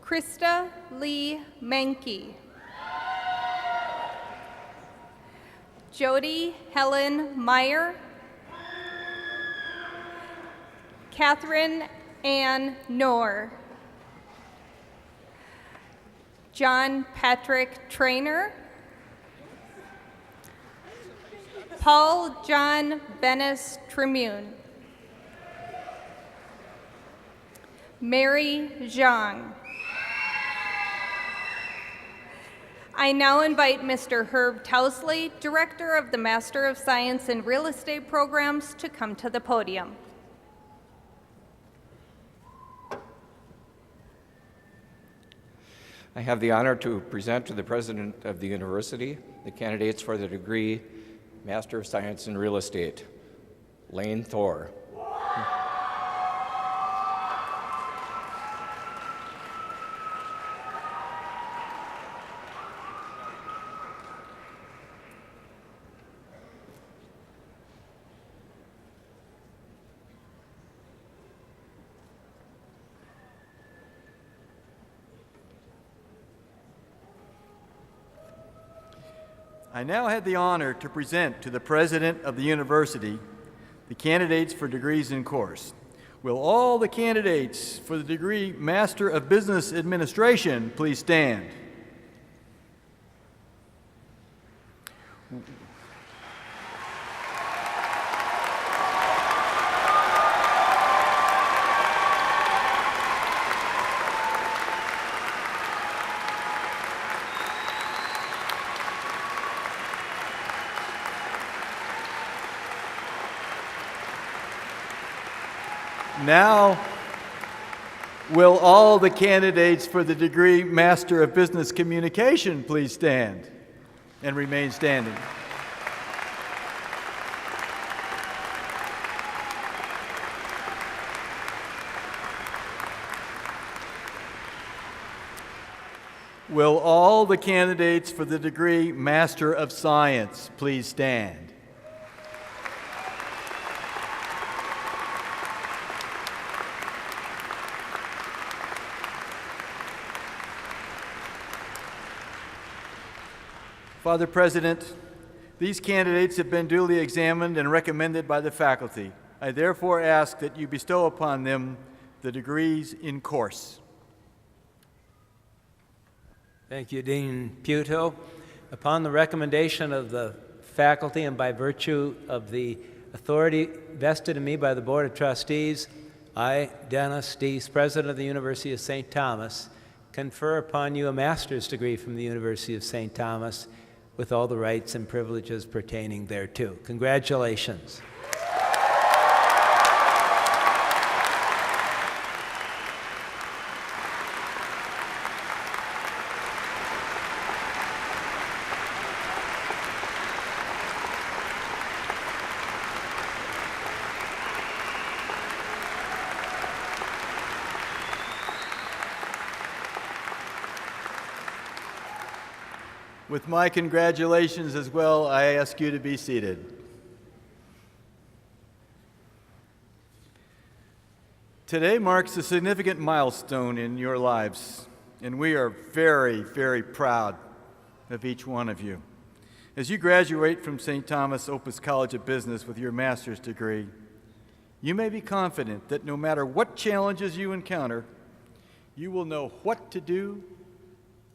Krista Lee Menke, Jody Helen Meyer, Catherine Ann Knorr, John Patrick Trainer, Paul John Bennis Tremune, Mary Zhang. I now invite Mr. Herb Tousley, Director of the Master of Science in Real Estate Programs, to come to the podium. I have the honor to present to the President of the University the candidates for the degree Master of Science in Real Estate, Lane Thor. I now have the honor to present to the President of the University the candidates for degrees in course. Will all the candidates for the degree Master of Business Administration please stand? Now, will all the candidates for the degree Master of Business Communication please stand and remain standing? Will all the candidates for the degree Master of Science please stand? Father President, these candidates have been duly examined and recommended by the faculty. I therefore ask that you bestow upon them the degrees in course. Thank you, Dean Puto. Upon the recommendation of the faculty and by virtue of the authority vested in me by the Board of Trustees, I, Dennis Deese, President of the University of St. Thomas, confer upon you a master's degree from the University of St. Thomas with all the rights and privileges pertaining thereto. Congratulations. With my congratulations as well, I ask you to be seated. Today marks a significant milestone in your lives, and we are very, very proud of each one of you. As you graduate from St. Thomas Opus College of Business with your master's degree, you may be confident that no matter what challenges you encounter, you will know what to do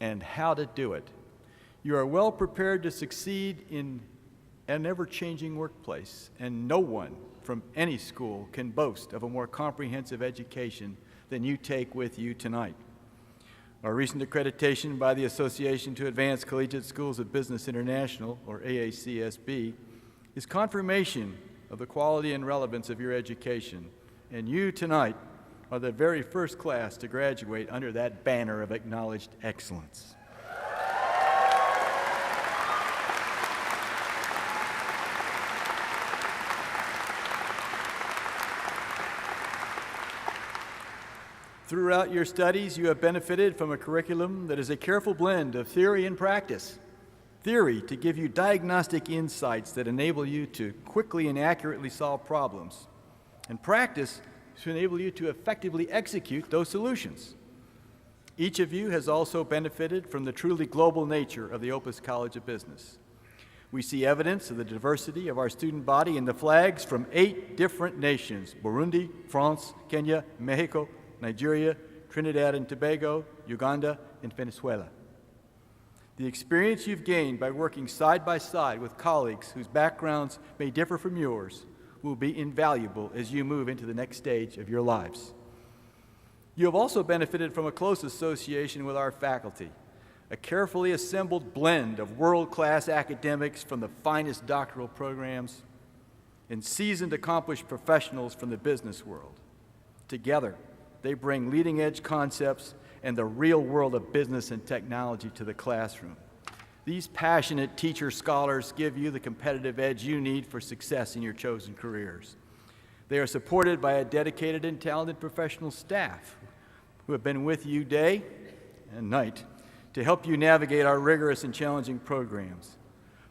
and how to do it. You are well prepared to succeed in an ever-changing workplace, and no one from any school can boast of a more comprehensive education than you take with you tonight. Our recent accreditation by the Association to Advance Collegiate Schools of Business International, or AACSB, is confirmation of the quality and relevance of your education, and you tonight are the very first class to graduate under that banner of acknowledged excellence. Throughout your studies, you have benefited from a curriculum that is a careful blend of theory and practice. Theory to give you diagnostic insights that enable you to quickly and accurately solve problems, and practice to enable you to effectively execute those solutions. Each of you has also benefited from the truly global nature of the Opus College of Business. We see evidence of the diversity of our student body in the flags from 8 different nations: Burundi, France, Kenya, Mexico, Nigeria, Trinidad and Tobago, Uganda, and Venezuela. The experience you've gained by working side by side with colleagues whose backgrounds may differ from yours will be invaluable as you move into the next stage of your lives. You have also benefited from a close association with our faculty, a carefully assembled blend of world-class academics from the finest doctoral programs and seasoned, accomplished professionals from the business world. Together, they bring leading-edge concepts and the real world of business and technology to the classroom. These passionate teacher-scholars give you the competitive edge you need for success in your chosen careers. They are supported by a dedicated and talented professional staff who have been with you day and night to help you navigate our rigorous and challenging programs.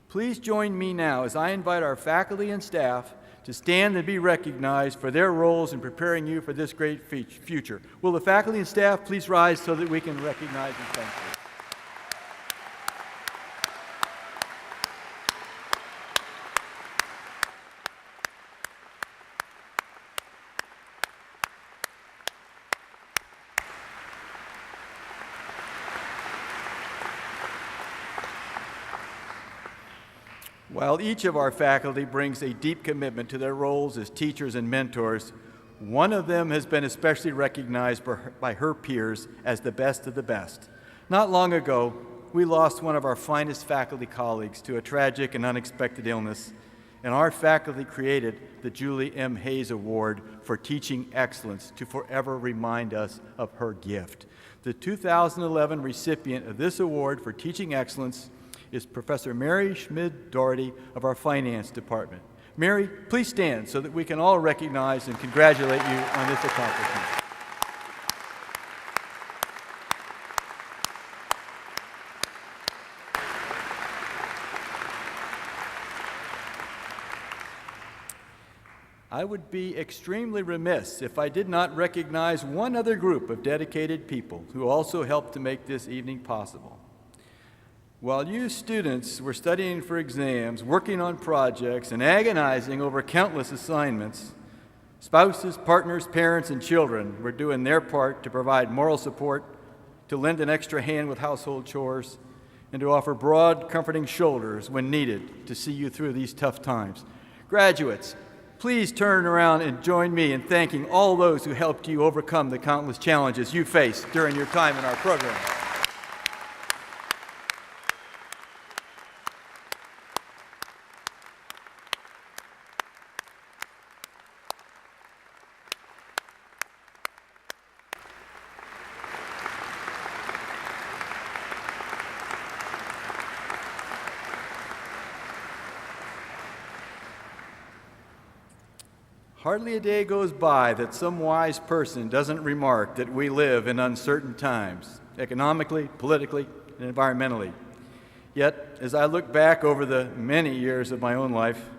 Please join me now as I invite our faculty and staff to stand and be recognized for their roles in preparing you for this great future. Will the faculty and staff please rise so that we can recognize and thank you? While each of our faculty brings a deep commitment to their roles as teachers and mentors, one of them has been especially recognized by her peers as the best of the best. Not long ago, we lost one of our finest faculty colleagues to a tragic and unexpected illness, and our faculty created the Julie M. Hayes Award for Teaching Excellence to forever remind us of her gift. The 2011 recipient of this award for Teaching Excellence is Professor Mary Schmid-Doherty of our Finance Department. Mary, please stand so that we can all recognize and congratulate you on this accomplishment. I would be extremely remiss if I did not recognize one other group of dedicated people who also helped to make this evening possible. While you students were studying for exams, working on projects, and agonizing over countless assignments, spouses, partners, parents, and children were doing their part to provide moral support, to lend an extra hand with household chores, and to offer broad, comforting shoulders when needed to see you through these tough times. Graduates, please turn around and join me in thanking all those who helped you overcome the countless challenges you faced during your time in our program. Hardly a day goes by that some wise person doesn't remark that we live in uncertain times, economically, politically, and environmentally. Yet, as I look back over the many years of my own life,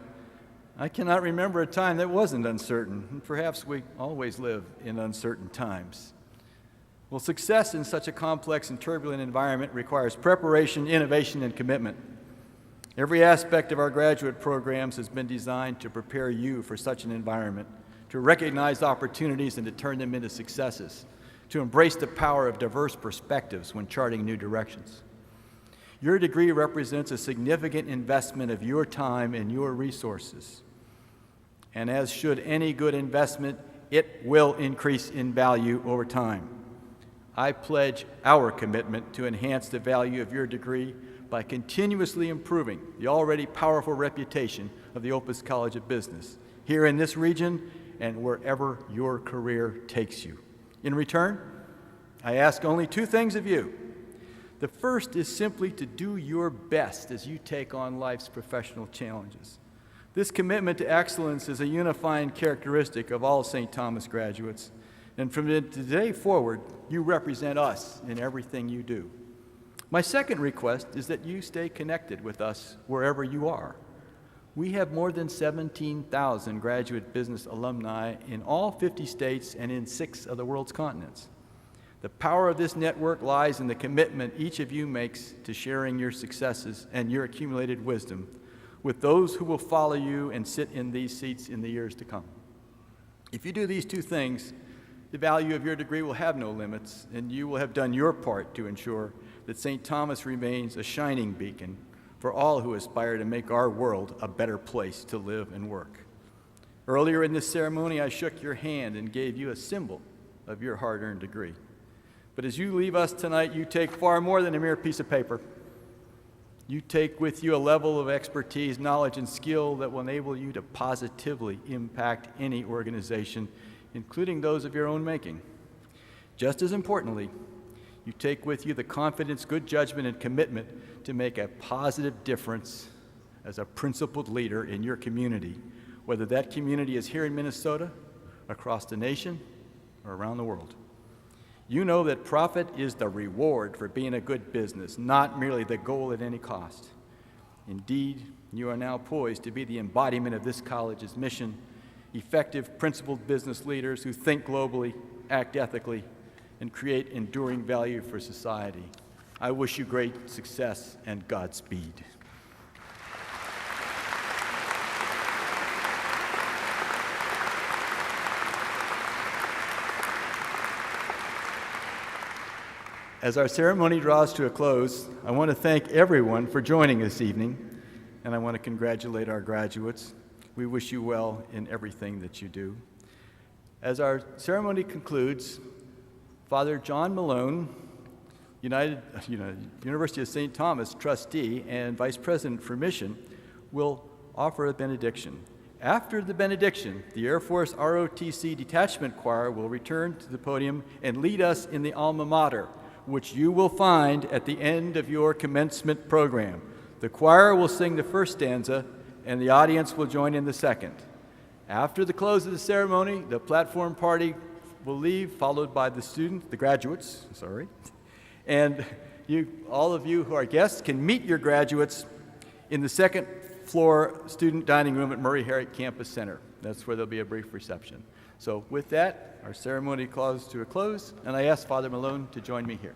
I cannot remember a time that wasn't uncertain, and perhaps we always live in uncertain times. Well, success in such a complex and turbulent environment requires preparation, innovation, and commitment. Every aspect of our graduate programs has been designed to prepare you for such an environment, to recognize opportunities and to turn them into successes, to embrace the power of diverse perspectives when charting new directions. Your degree represents a significant investment of your time and your resources. And as should any good investment, it will increase in value over time. I pledge our commitment to enhance the value of your degree by continuously improving the already powerful reputation of the Opus College of Business here in this region and wherever your career takes you. In return, I ask only two things of you. The first is simply to do your best as you take on life's professional challenges. This commitment to excellence is a unifying characteristic of all St. Thomas graduates, and from today forward, you represent us in everything you do. My second request is that you stay connected with us wherever you are. We have more than 17,000 graduate business alumni in all 50 states and in 6 of the world's continents. The power of this network lies in the commitment each of you makes to sharing your successes and your accumulated wisdom with those who will follow you and sit in these seats in the years to come. If you do these two things, the value of your degree will have no limits, and you will have done your part to ensure that St. Thomas remains a shining beacon for all who aspire to make our world a better place to live and work. Earlier in this ceremony, I shook your hand and gave you a symbol of your hard-earned degree. But as you leave us tonight, you take far more than a mere piece of paper. You take with you a level of expertise, knowledge, and skill that will enable you to positively impact any organization, including those of your own making. Just as importantly, you take with you the confidence, good judgment, and commitment to make a positive difference as a principled leader in your community, whether that community is here in Minnesota, across the nation, or around the world. You know that profit is the reward for being a good business, not merely the goal at any cost. Indeed, you are now poised to be the embodiment of this college's mission, effective, principled business leaders who think globally, act ethically, and create enduring value for society. I wish you great success and Godspeed. As our ceremony draws to a close, I want to thank everyone for joining this evening, and I want to congratulate our graduates. We wish you well in everything that you do. As our ceremony concludes, Father John Malone, University of St. Thomas trustee and vice president for mission, will offer a benediction. After the benediction, the Air Force ROTC Detachment Choir will return to the podium and lead us in the alma mater, which you will find at the end of your commencement program. The choir will sing the first stanza, and the audience will join in the second. After the close of the ceremony, the platform party will leave, followed by the graduates, and all of you who are guests can meet your graduates in the second floor student dining room at Murray Herrick Campus Center. That's where there'll be a brief reception. So with that, our ceremony draws to a close, and I ask Father Malone to join me here.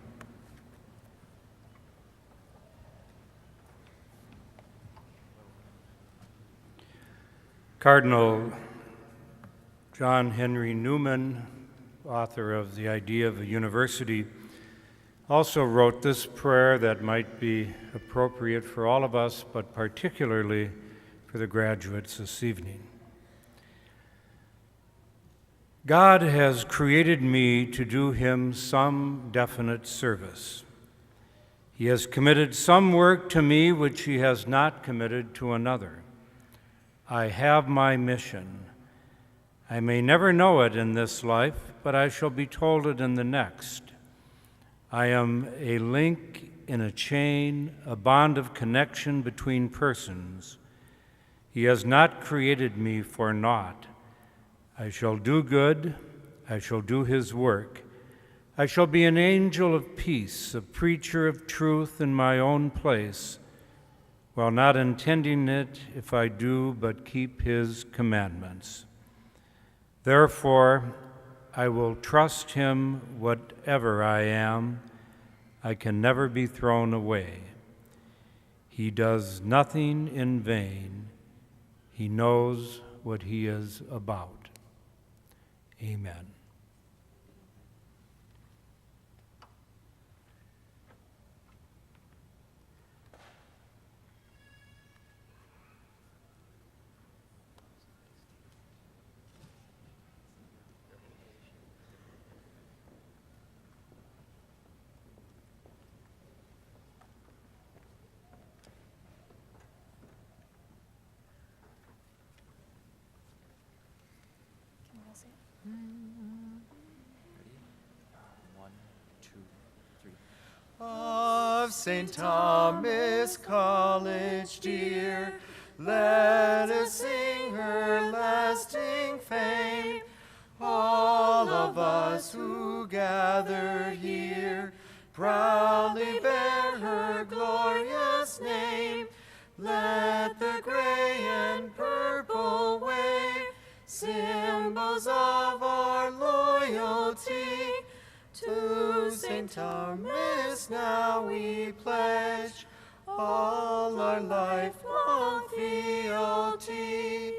Cardinal John Henry Newman, author of The Idea of a University, also wrote this prayer that might be appropriate for all of us, but particularly for the graduates this evening. God has created me to do him some definite service. He has committed some work to me which he has not committed to another. I have my mission. I may never know it in this life, but I shall be told it in the next. I am a link in a chain, a bond of connection between persons. He has not created me for naught. I shall do good, I shall do his work. I shall be an angel of peace, a preacher of truth in my own place. while not intending it if I do but keep his commandments. Therefore, I will trust him whatever I am. I can never be thrown away. He does nothing in vain. He knows what he is about. Amen. Of St. Thomas College dear, let us sing her lasting fame. All of us who gather here proudly bear her glorious name. Let the gray and purple wave, symbols of our loyalty, to St. Thomas now we pledge all our lifelong fealty.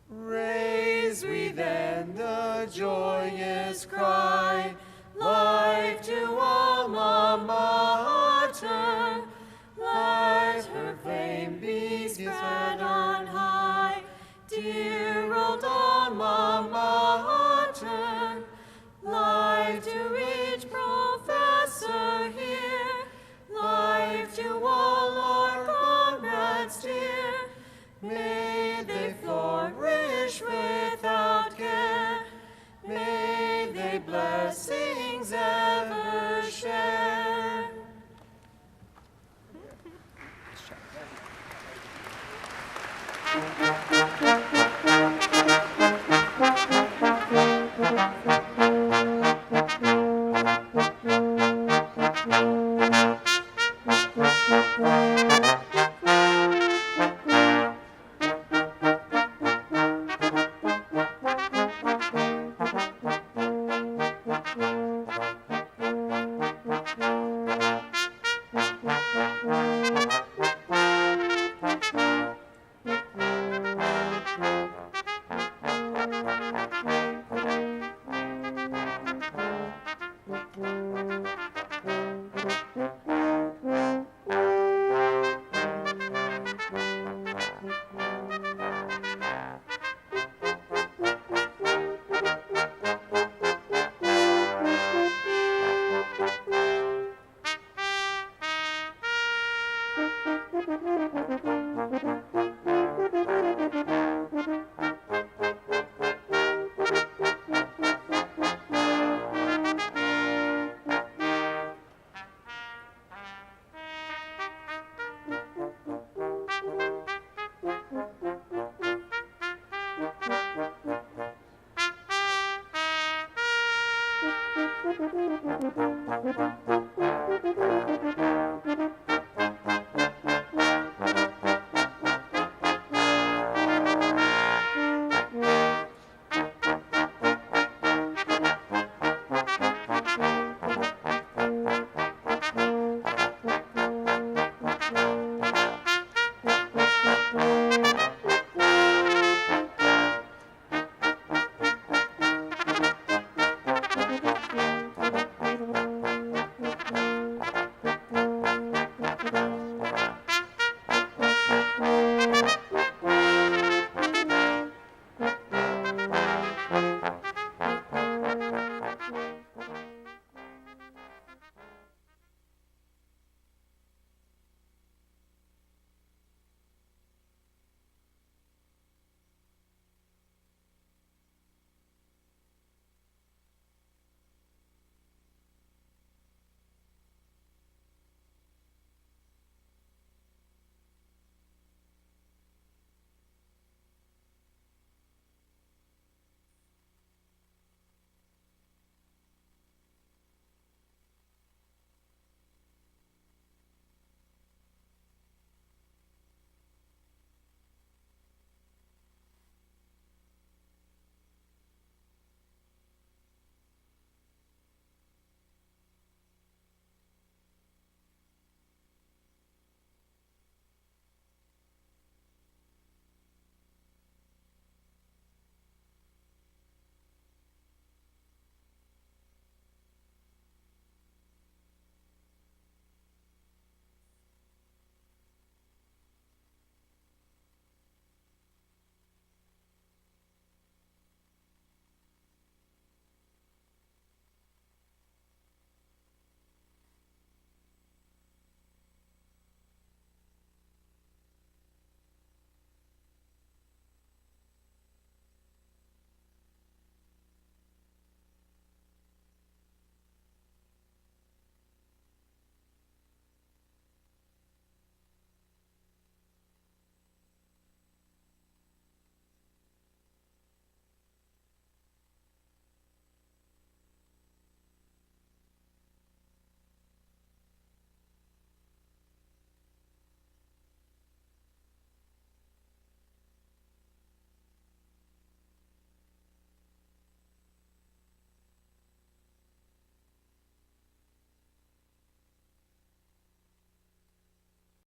Raise we then the joyous cry, life to alma mater. Let her fame be spread on high, dear old alma mater. Life to each professor here, life to all our comrades dear. May they flourish without care, may they blessings ever share.